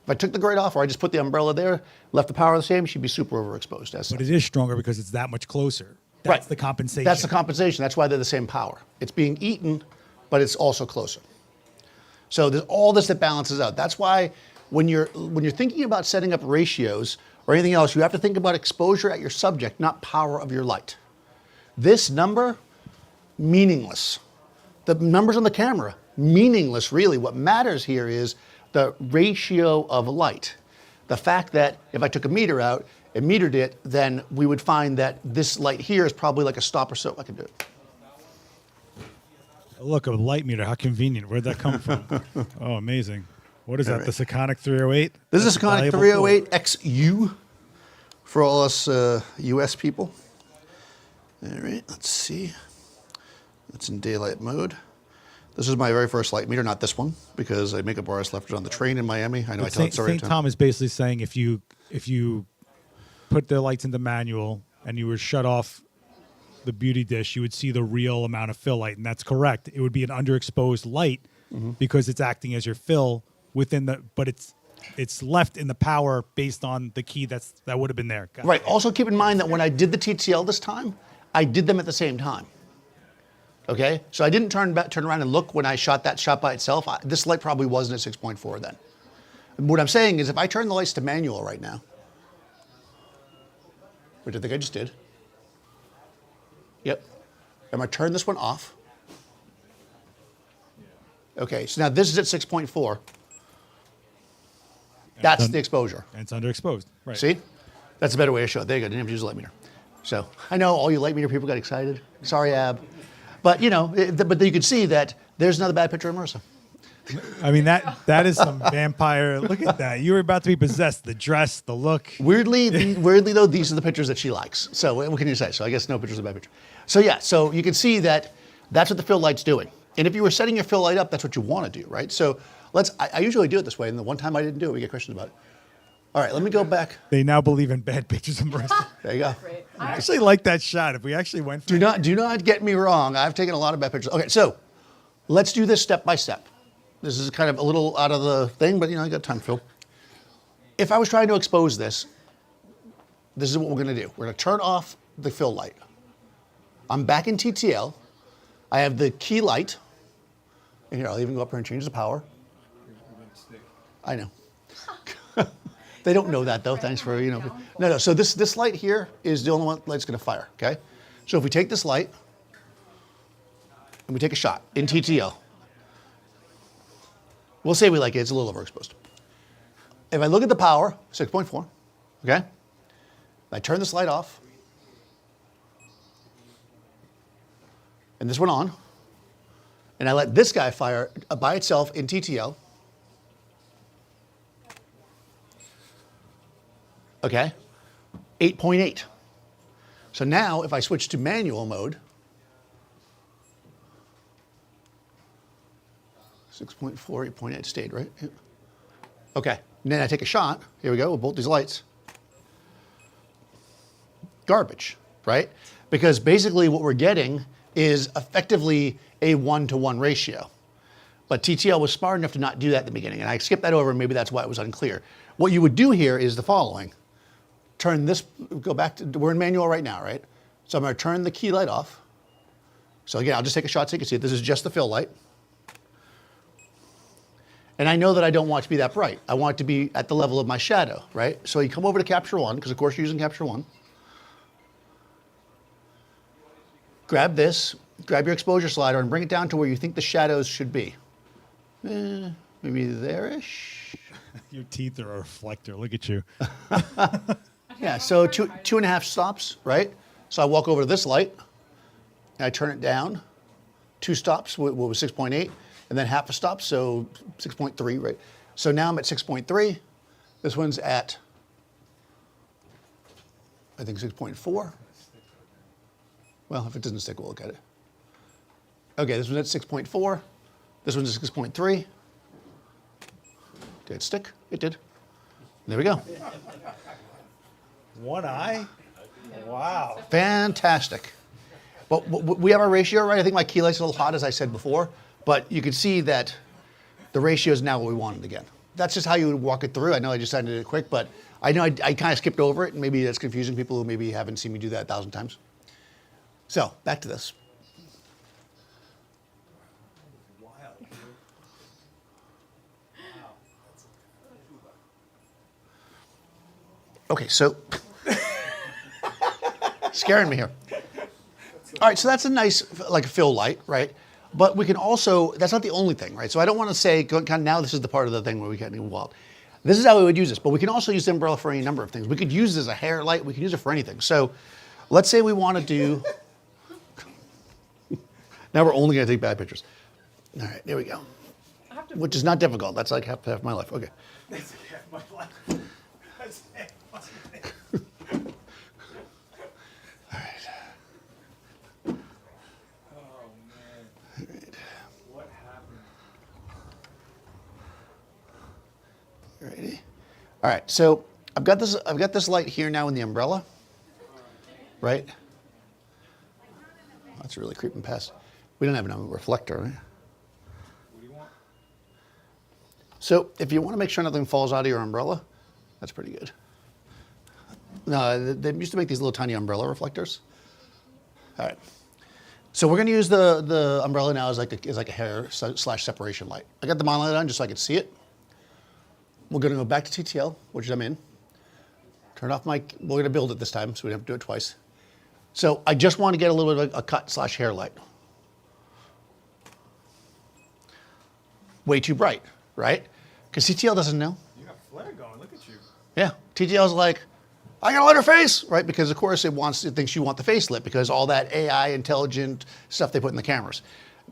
If I took the grid off or I just put the umbrella there, left the power the same, she'd be super overexposed. But it is stronger because it's that much closer. That's Right. the compensation. That's the compensation. That's why they're the same power. It's being eaten, but it's also closer. So there's all this that balances out. That's why when you're thinking about setting up ratios or anything else, you have to think about exposure at your subject, not power of your light. This number, meaningless. The numbers on the camera, meaningless really. What matters here is the ratio of light. The fact that if I took a meter out and metered it, then we would find that this light here is probably like a stop or so. I can do it. Look, a light meter. How convenient. Where'd that come from? Oh, amazing. What is that? right. The Sekonic 308? This is a That's Sekonic valuable 308 XU for all us US people. All right, let's see. It's in daylight mode. This is my very first light meter, not this one, because a makeup artist left it on the train in Miami. I know I tell that story every St. time. Tom is basically saying if you put the lights into manual and you were shut off the beauty dish, you would see the real amount of fill light, and that's correct. It would be an underexposed light because it's acting as your fill within the, but it's left in the power based on the key that would have been there. Got it. Right. Also keep in mind that when I did the TTL this time, I did them at the same time. Okay? So I didn't turn around and look when I shot that shot by itself. This light probably wasn't at 6.4 then. What I'm saying is if I turn the lights to manual right now, which I think I just did. Yep. I'm going to turn this one off. Okay, so now this is at 6.4. That's the exposure. And it's underexposed. Right. See? That's a better way to show it. There you go. Didn't have to use a light meter. So I know all you light meter people got excited. Sorry, Ab. But you know, but you can see that there's another bad picture of Marissa. I mean, that is some vampire. Look at that. You were about to be possessed. The dress, the look. Weirdly though, these are the pictures that she likes. So what can you say? So I guess no picture's a bad picture. So yeah, so you can see that that's what the fill light's doing. And if you were setting your fill light up, that's what you want to do, right? So I usually do it this way, and the one time I didn't do it, we get questions about it. All right, let me go back. They now believe in bad pictures of Marissa. There you go. Great. I actually like that shot. If we actually went for Do not get me wrong. I've taken a lot of bad pictures. Okay, so let's do this step by step. This is kind of a little out of the thing, but you know, I got time, Phil. If I was trying to expose this, this is what we're going to do. We're going to turn off the fill light. I'm back in TTL. I have the key light. And here, I'll even go up here and change the power. I know. They don't know that though. Thanks for, you know. No. So this light here is the only one light's going to fire, okay? So if we take this light and we take a shot in TTL, we'll say we like it. It's a little overexposed. If I look at the power, 6.4, okay? I turn this light off. And this went on. And I let this guy fire by itself in TTL. Okay, 8.8. So now if I switch to manual mode, 6.4, 8.8 stayed, right? Yeah. Okay, and then I take a shot. Here we go with both these lights. Garbage, right? Because basically what we're getting is effectively a 1-to-1 ratio. But TTL was smart enough to not do that at the beginning, and I skipped that over, and maybe that's why it was unclear. What you would do here is the following. Turn this, go back to, we're in manual right now, right? So I'm going to turn the key light off. So again, I'll just take a shot so you can see it. This is just the fill light. And I know that I don't want it to be that bright. I want it to be at the level of my shadow, right? So you come over to Capture One, because of course you're using Capture One. Grab this, grab your exposure slider, and bring it down to where you think the shadows should be. Maybe there-ish. Your teeth are a reflector. Look at you. Yeah, so 2.5 stops, right? So I walk over to this light, and I turn it down. 2 stops, what was 6.8, and then half a stop, so 6.3, right? So now I'm at 6.3. This one's at, I think, 6.4. Well, if it doesn't stick, we'll look at it. Okay, this one's at 6.4. This one's at 6.3. Did it stick? It did. There we go. One eye? Wow. Fantastic. But we have our ratio, right? I think my key light's a little hot, as I said before, but you can see that the ratio is now what we wanted again. That's just how you would walk it through. I know I just did it quick, but I know I kind of skipped over it, and maybe that's confusing people who maybe haven't seen me do that 1,000 times. So, back to this. Okay, so scaring me here. All right, so that's a nice, like a fill light, right? But we can also, that's not the only thing, right? So I don't want to say, kind of now this is the part of the thing where we get involved. This is how we would use this, but we can also use the umbrella for any number of things. We could use it as a hair light, we could use it for anything. So let's say we want to do, now we're only going to take bad pictures. All right, there we go. Which is not difficult, that's like half my life, okay. That's half my life. That's half my life. Alrighty. All right, so I've got this light here now in the umbrella, right? That's really creeping past. We don't have a reflector, right? What do you want? So if you want to make sure nothing falls out of your umbrella, that's pretty good. No, they used to make these little tiny umbrella reflectors. All right. So we're going to use the umbrella now as like a hair / separation light. I got the monolight on just so I could see it. We're going to go back to TTL, which I'm in. Turn off my, we're going to build it this time, so we don't have to do it twice. So I just want to get a little bit of a cut / hair light. Way too bright, right? Because TTL doesn't know. You got flare going, look at you. Yeah, TTL's like, I gotta light her face, right? Because of course it thinks you want the face lit because all that AI intelligent stuff they put in the cameras.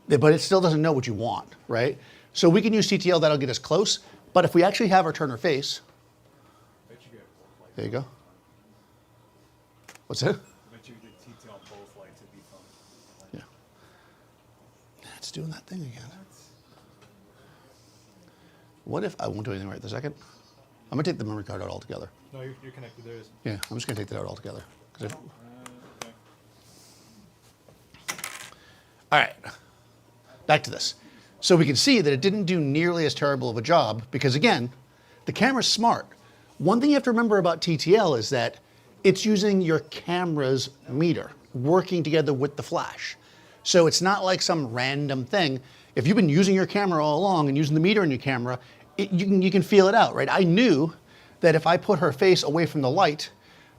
But it still doesn't know what you want, right? So we can use TTL, that'll get us close. But if we actually have her turn her face, there you go. What's that? I bet you did TTL both lights, it'd be fun. Yeah. It's doing that thing again. What if I won't do anything right this second? I'm gonna take the memory card out altogether. No, you're connected, there it is. Yeah, I'm just gonna take that out altogether. Okay. All right, back to this. So we can see that it didn't do nearly as terrible of a job because again, the camera's smart. One thing you have to remember about TTL is that it's using your camera's meter, working together with the flash. So it's not like some random thing. If you've been using your camera all along and using the meter in your camera, you can feel it out, right? I knew that if I put her face away from the light,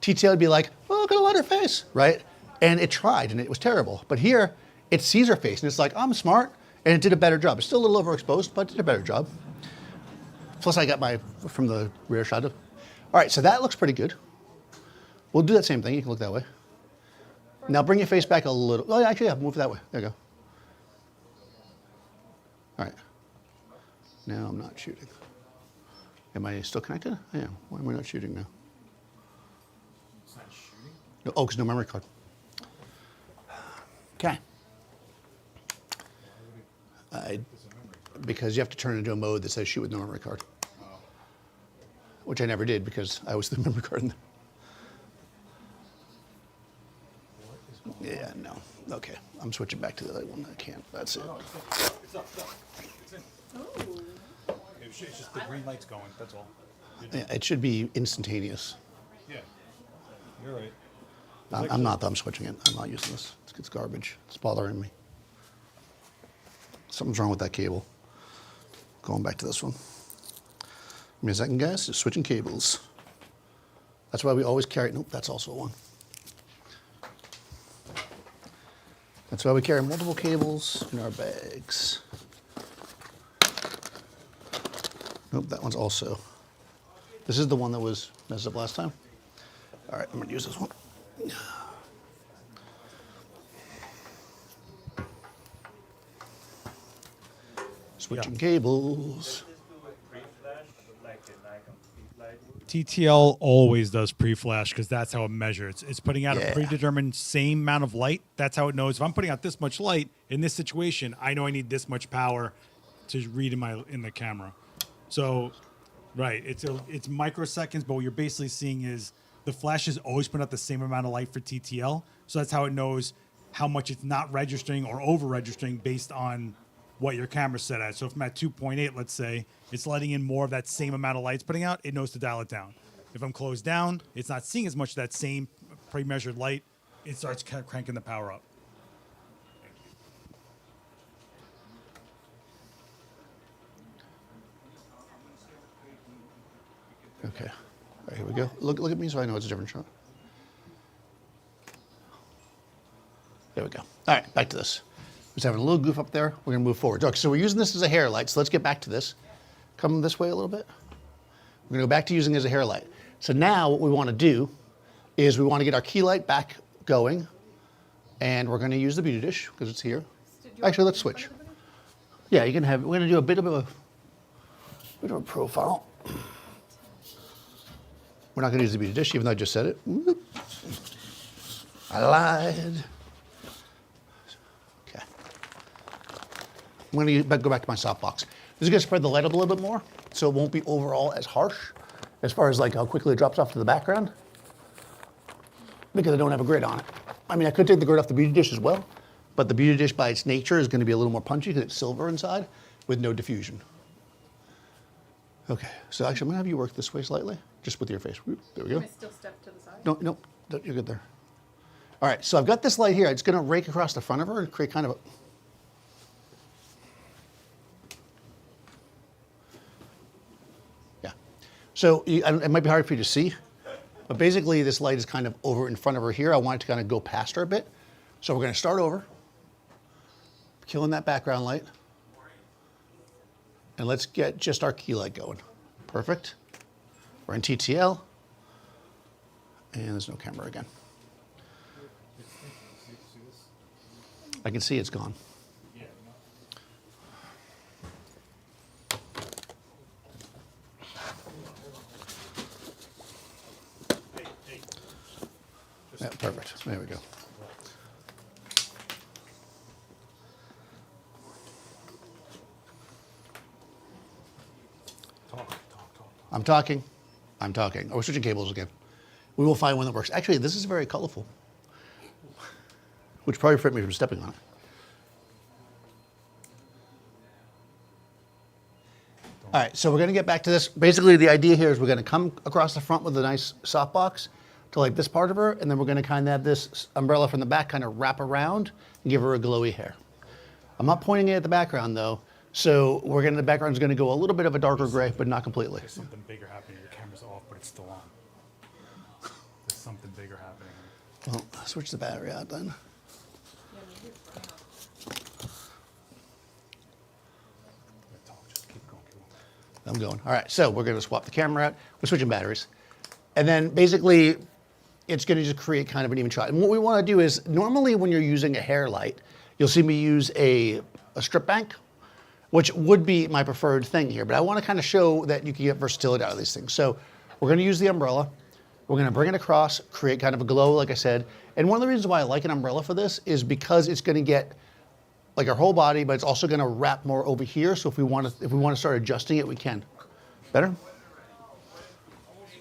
TTL would be like, oh, I'm gonna light her face, right? And it tried and it was terrible. But here, it sees her face and it's like, I'm smart, and it did a better job. It's still a little overexposed, but it did a better job. Plus I got my, from the rear shot. All right, so that looks pretty good. We'll do that same thing, you can look that way. Now bring your face back a little. Oh, actually, yeah, move that way. There you go. All right. Now I'm not shooting. Am I still connected? I am. Why am I not shooting now? It's not shooting? No, oh, because no memory card. Okay. Because you have to turn it into a mode that says shoot with no memory card. Which I never did because I was the memory card in there. Yeah, no. Okay, I'm switching back to the other one. I can't. That's it. It's up. It's in. It's just the green light's going, that's all. Yeah, it should be instantaneous. Yeah, you're right. I'm not, though. I'm switching it. I'm not using this. It's garbage. It's bothering me. Something's wrong with that cable. Going back to this one. Give me a second, guys. Just switching cables. That's why we always carry. Nope, that's also one. That's why we carry multiple cables in our bags. Nope, that one's also. This is the one that was messed up last time. All right, I'm gonna use this one. Switching cables. TTL always does pre-flash because that's how it measures. It's putting out Yeah. a predetermined same amount of light. That's how it knows if I'm putting out this much light in this situation, I know I need this much power to read in the camera. So, right, it's microseconds, but what you're basically seeing is the flash is always putting out the same amount of light for TTL. So that's how it knows how much it's not registering or over registering based on what your camera's set at. So if I'm at 2.8, let's say, it's letting in more of that same amount of light it's putting out, it knows to dial it down. If I'm closed down, it's not seeing as much of that same pre-measured light, it starts cranking the power up. Okay. All right, here we go. Look at me so I know it's a different shot. There we go. All right, back to this. Just having a little goof up there. We're going to move forward. Okay, so we're using this as a hair light. So let's get back to this. Come this way a little bit. We're going to go back to using it as a hair light. So now what we want to do is we want to get our key light back going. And we're going to use the beauty dish because it's here. Actually, let's switch. Yeah, you can have. We're going to do a bit of a profile. We're not going to use the beauty dish, even though I just said it. Whoop. I lied. Okay. I'm going to go back to my softbox. This is going to spread the light up a little bit more, so it won't be overall as harsh as far as like how quickly it drops off to the background, because I don't have a grid on it. I mean, I could take the grid off the beauty dish as well, but the beauty dish by its nature is going to be a little more punchy because it's silver inside with no diffusion. Okay, so actually I'm gonna have you work this way slightly, just with your face. Whoop, there we go. Can I still step to the side? No, you're good there. All right, so I've got this light here. It's gonna rake across the front of her and create kind of a... Yeah. So it might be hard for you to see, but basically this light is kind of over in front of her here. I want it to kind of go past her a bit. So we're gonna start over, killing that background light. And let's get just our key light going. Perfect. We're in TTL. And there's no camera again. I can see it's gone. Yeah, perfect. There we go. I'm talking. Oh, we're switching cables again. We will find one that works. Actually, this is very colorful, which probably prevented me from stepping on it. All right, so we're going to get back to this. Basically, the idea here is we're going to come across the front with a nice softbox to like this part of her, and then we're going to kind of have this umbrella from the back kind of wrap around and give her a glowy hair. I'm not pointing it at the background, though. So the background's going to go a little bit of a darker gray, but not completely. There's something bigger happening. Your camera's off, but it's still on. There's something bigger happening. Well, I'll switch the battery out then. Just keep going. I'm going. All right, so we're going to swap the camera out. We're switching batteries. And then basically, it's going to just create kind of an even shot. And what we want to do is, normally when you're using a hair light, you'll see me use a strip bank, which would be my preferred thing here. But I want to kind of show that you can get versatility out of these things. So we're going to use the umbrella. We're going to bring it across, create kind of a glow, like I said. And one of the reasons why I like an umbrella for this is because it's going to get like our whole body, but it's also going to wrap more over here. So if we want to start adjusting it, we can. Better?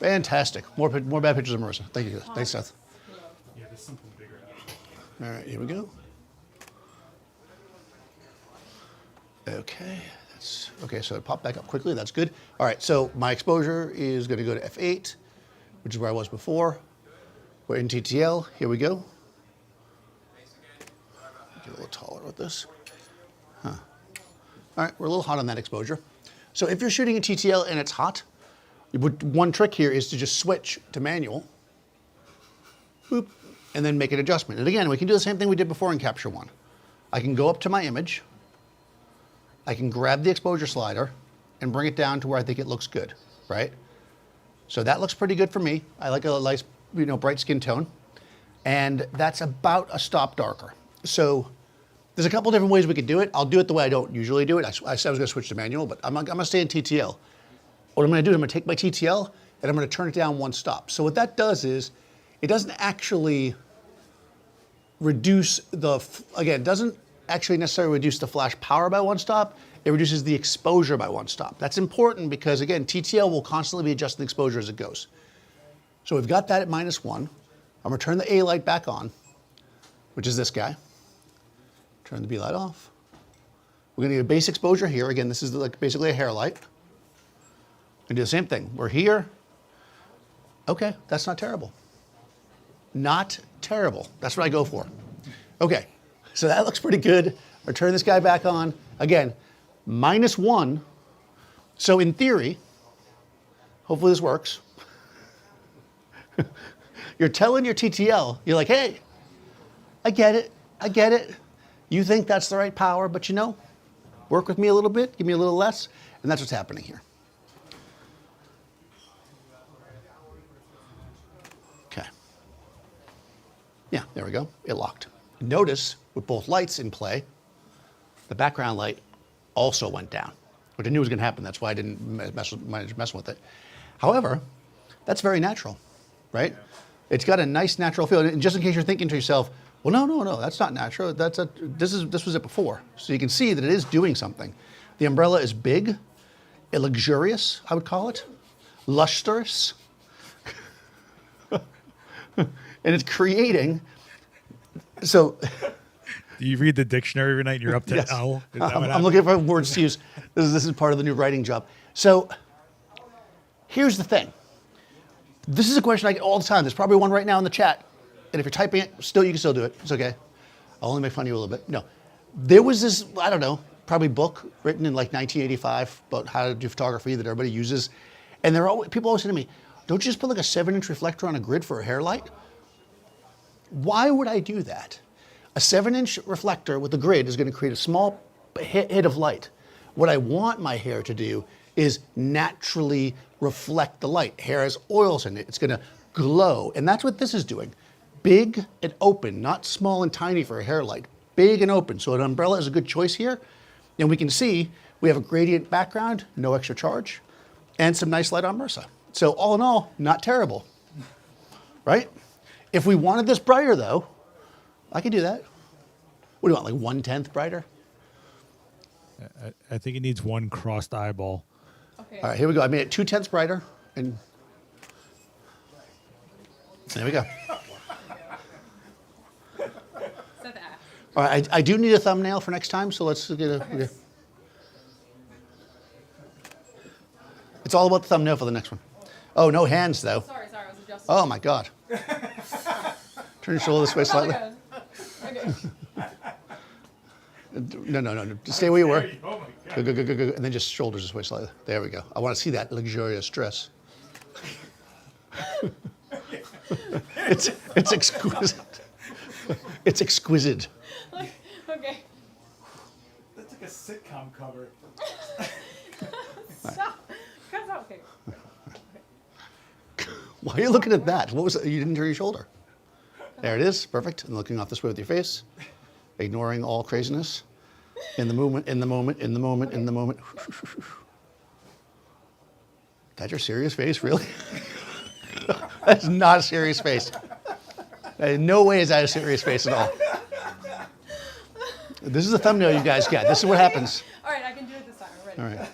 Fantastic. More bad pictures of Marissa. Thank you. Thanks, Seth. Yeah, there's something bigger happening. All right, here we go. Okay, okay, so it popped back up quickly, that's good. All right, so my exposure is gonna go to f8, which is where I was before. We're in TTL, here we go. Get a little taller with this. All right, we're a little hot on that exposure. So if you're shooting in TTL and it's hot, one trick here is to just switch to manual, boop, and then make an adjustment. And again, we can do the same thing we did before in Capture One. I can go up to my image, I can grab the exposure slider and bring it down to where I think it looks good, right? So that looks pretty good for me. I like a nice, bright skin tone. And that's about a stop darker. So there's a couple different ways we could do it. I'll do it the way I don't usually do it. I said I was gonna switch to manual, but I'm gonna stay in TTL. What I'm gonna do is I'm gonna take my TTL and I'm gonna turn it down one stop. So what that does is, it doesn't actually reduce it doesn't actually necessarily reduce the flash power by one stop, it reduces the exposure by one stop. That's important because, again, TTL will constantly be adjusting the exposure as it goes. So we've got that at -1. I'm gonna turn the A light back on, which is this guy. Turn the B light off. We're gonna get a base exposure here. Again, this is like basically a hair light. And do the same thing. We're here. Okay, that's not terrible. Not terrible. That's what I go for. Okay, so that looks pretty good. I'll turn this guy back on. Again, -1. So in theory, hopefully this works. You're telling your TTL, you're like, hey, I get it. I get it. You think that's the right power, but you know, work with me a little bit, give me a little less, and that's what's happening here. Okay. Yeah, there we go. It locked. Notice with both lights in play, the background light also went down, which I knew was going to happen. That's why I didn't mess with it. However, that's very natural, right? Yeah. It's got a nice natural feel. And just in case you're thinking to yourself, well, no, that's not natural. This was it before. So you can see that it is doing something. The umbrella is big, luxurious, I would call it, lustrous, and it's creating. So, do you read the dictionary every night and you're up to yes. L? I'm looking for words to use. This is part of the new writing job. So here's the thing. This is a question I get all the time. There's probably one right now in the chat. And if you're typing it, you can still do it. It's okay. I'll only make fun of you a little bit. No. There was this, I don't know, probably book written in like 1985 about how to do photography that everybody uses. And people always say to me, don't you just put like a 7-inch reflector on a grid for a hair light? Why would I do that? A 7-inch reflector with a grid is going to create a small hit of light. What I want my hair to do is naturally reflect the light. Hair has oils in it. It's going to glow. And that's what this is doing. Big and open, not small and tiny for a hair light. Big and open. So an umbrella is a good choice here. And we can see we have a gradient background, no extra charge, and some nice light on MRSA. So all in all, not terrible, right? If we wanted this brighter though, I could do that. What do you want, like 1/10 brighter? I think it needs one crossed eyeball. Okay. All right, here we go. I made it 2/10 brighter, and there we go. All right, I do need a thumbnail for next time, so let's get a. Okay. It's all about the thumbnail for the next one. Oh, no hands though. Sorry, I was adjusting. Oh my God. Turn your shoulder this way slightly. Okay. No. Just stay where you were. Oh my God. Go. And then just shoulders this way slightly. There we go. I want to see that luxurious dress. It's exquisite. It's exquisite. Okay. That's like a sitcom cover. Stop. Cut out. Okay. Why are you looking at that? What was it? You didn't turn your shoulder. There it is. Perfect. And looking off this way with your face. Ignoring all craziness. In the moment. That's your serious face, really? That's not a serious face. In no way is that a serious face at all. This is the thumbnail you guys get. This is what happens. All right, I can do it this time. I'm ready. All right.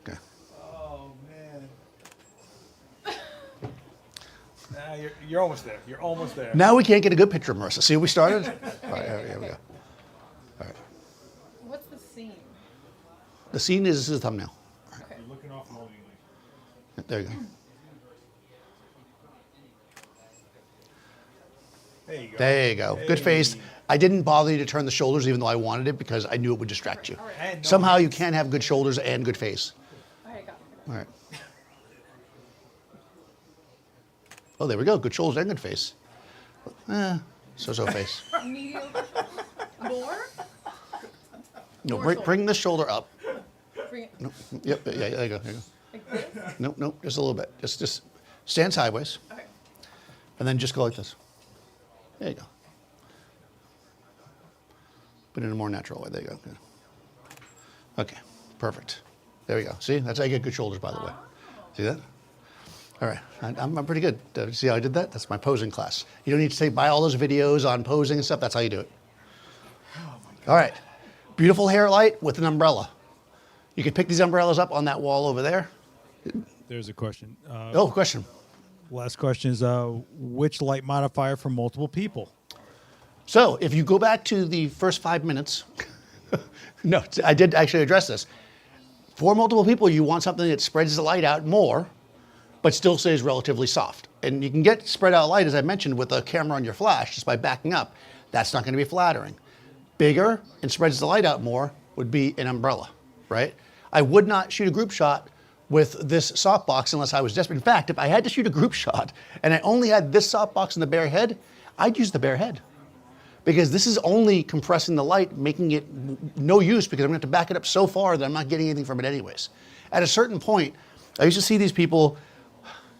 Okay. Oh man. You're almost there. You're almost there. Now we can't get a good picture of Marissa. See, we started? All right, here we go. All right. What's the scene? The scene is, this is the thumbnail. Okay. You're looking off longingly. There you go. There you go. There you go. Good face. I didn't bother you to turn the shoulders even though I wanted it because I knew it would distract you. And no Somehow you can't have good shoulders and good face. All right, got it. All right. Oh, there we go. Good shoulders and good face. So face. Medium. More? No, More bring the shoulder up. Bring it. No, yep, yeah, there you go. Like this? No, just a little bit. Just stand sideways, Okay. and then just go like this. There you go. But in a more natural way. There you go. Good. Okay, perfect. There we go. See, that's how you get good shoulders, by the way. See that? All right, I'm pretty good. See how I did that? That's my posing class. You don't need to buy all those videos on posing and stuff. That's how you do it. All right, beautiful hair light with an umbrella. You can pick these umbrellas up on that wall over there. There's a question. Question. Last question is, which light modifier for multiple people? So if you go back to the first 5 minutes, no, I did actually address this. For multiple people, you want something that spreads the light out more, but still stays relatively soft. And you can get spread out light, as I mentioned, with a camera on your flash, just by backing up. That's not gonna be flattering. Bigger and spreads the light out more would be an umbrella, right? I would not shoot a group shot with this softbox unless I was desperate. In fact, if I had to shoot a group shot and I only had this softbox and the bare head, I'd use the bare head. Because this is only compressing the light, making it no use because I'm gonna have to back it up so far that I'm not getting anything from it anyways. At a certain point, I used to see these people,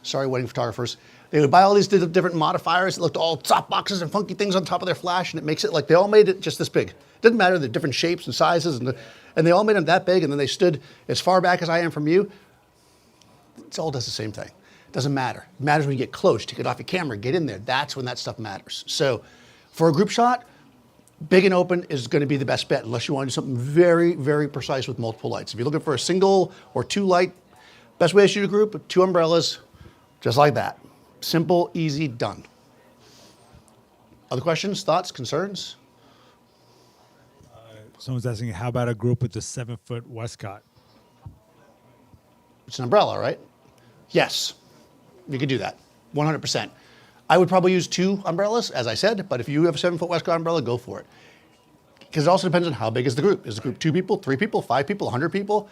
sorry, wedding photographers, they would buy all these different modifiers that looked all softboxes and funky things on top of their flash, and it makes it like they all made it just this big. Doesn't matter the different shapes and sizes, and they all made them that big, and then they stood as far back as I am from you. It all does the same thing. It doesn't matter. It matters when you get close, take it off your camera, get in there. That's when that stuff matters. So for a group shot, big and open is going to be the best bet unless you want to do something very, very precise with multiple lights. If you're looking for a single or two light, best way to shoot a group, 2 umbrellas, just like that. Simple, easy, done. Other questions, thoughts, concerns? Someone's asking, how about a group with the 7-foot Westcott? It's an umbrella, right? Yes, you could do that, 100%. I would probably use 2 umbrellas, as I said, but if you have a 7-foot Westcott umbrella, go for it. Because it also depends on how big is the group. Is the group 2 people, 3 people, 5 people, 100 people?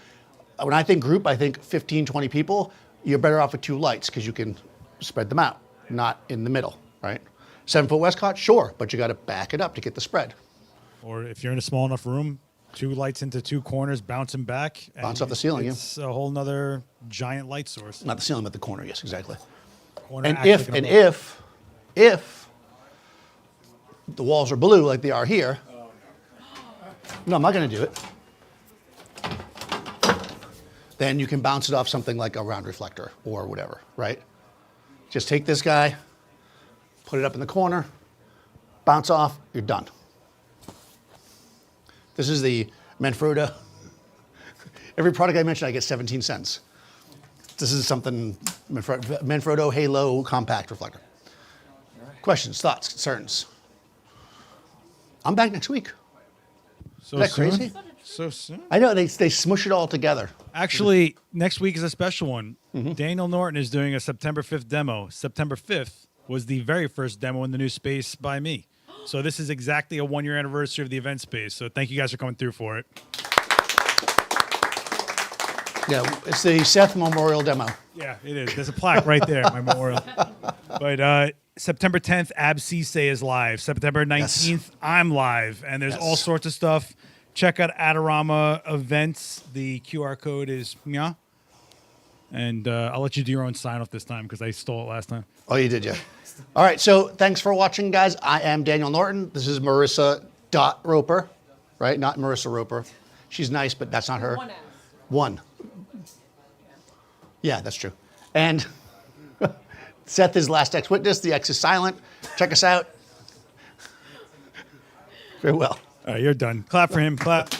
When I think group, I think 15, 20 people. You're better off with 2 lights because you can spread them out, not in the middle, right? 7-foot Westcott, sure, but you got to back it up to get the spread. Or if you're in a small enough room, 2 lights into 2 corners, bouncing back. Bounce off the ceiling, yeah. It's a whole nother giant light source. Not the ceiling, but the corner, yes, exactly. Corner And acts if, like an and umbrella. if the walls are blue like they are here, no, I'm not gonna do it. Then you can bounce it off something like a round reflector or whatever, right? Just take this guy, put it up in the corner, bounce off, you're done. This is the Manfrotto. Every product I mention, I get 17 cents. This is something, Manfrotto Halo Compact reflector. Questions, thoughts, concerns? I'm back next week. So Is that soon? crazy? So soon? I know, they smush it all together. Actually, next week is a special one. Mm-hmm. Daniel Norton is doing a September 5th demo. September 5th was the very first demo in the new space by me. So this is exactly a 1-year anniversary of the event space. So thank you guys for coming through for it. Yeah, it's the Seth Memorial demo. Yeah, it is. There's a plaque right there, my memorial. But September 10th, AbCise is live. September 19th, Yes. I'm live. And there's all Yes. sorts of stuff. Check out Adorama events. The QR code is Nya. And I'll let you do your own sign off this time because I stole it last time. Oh, you did, yeah. All right, so thanks for watching, guys. I am Daniel Norton. This is Marissa Roper, right? Not Marissa Roper. She's nice, but that's not her. 1 S. 1. Yeah, that's true. And Seth is Last X Witness. The X is silent. Check us out. Very well. All right, you're done. Clap for him. Clap.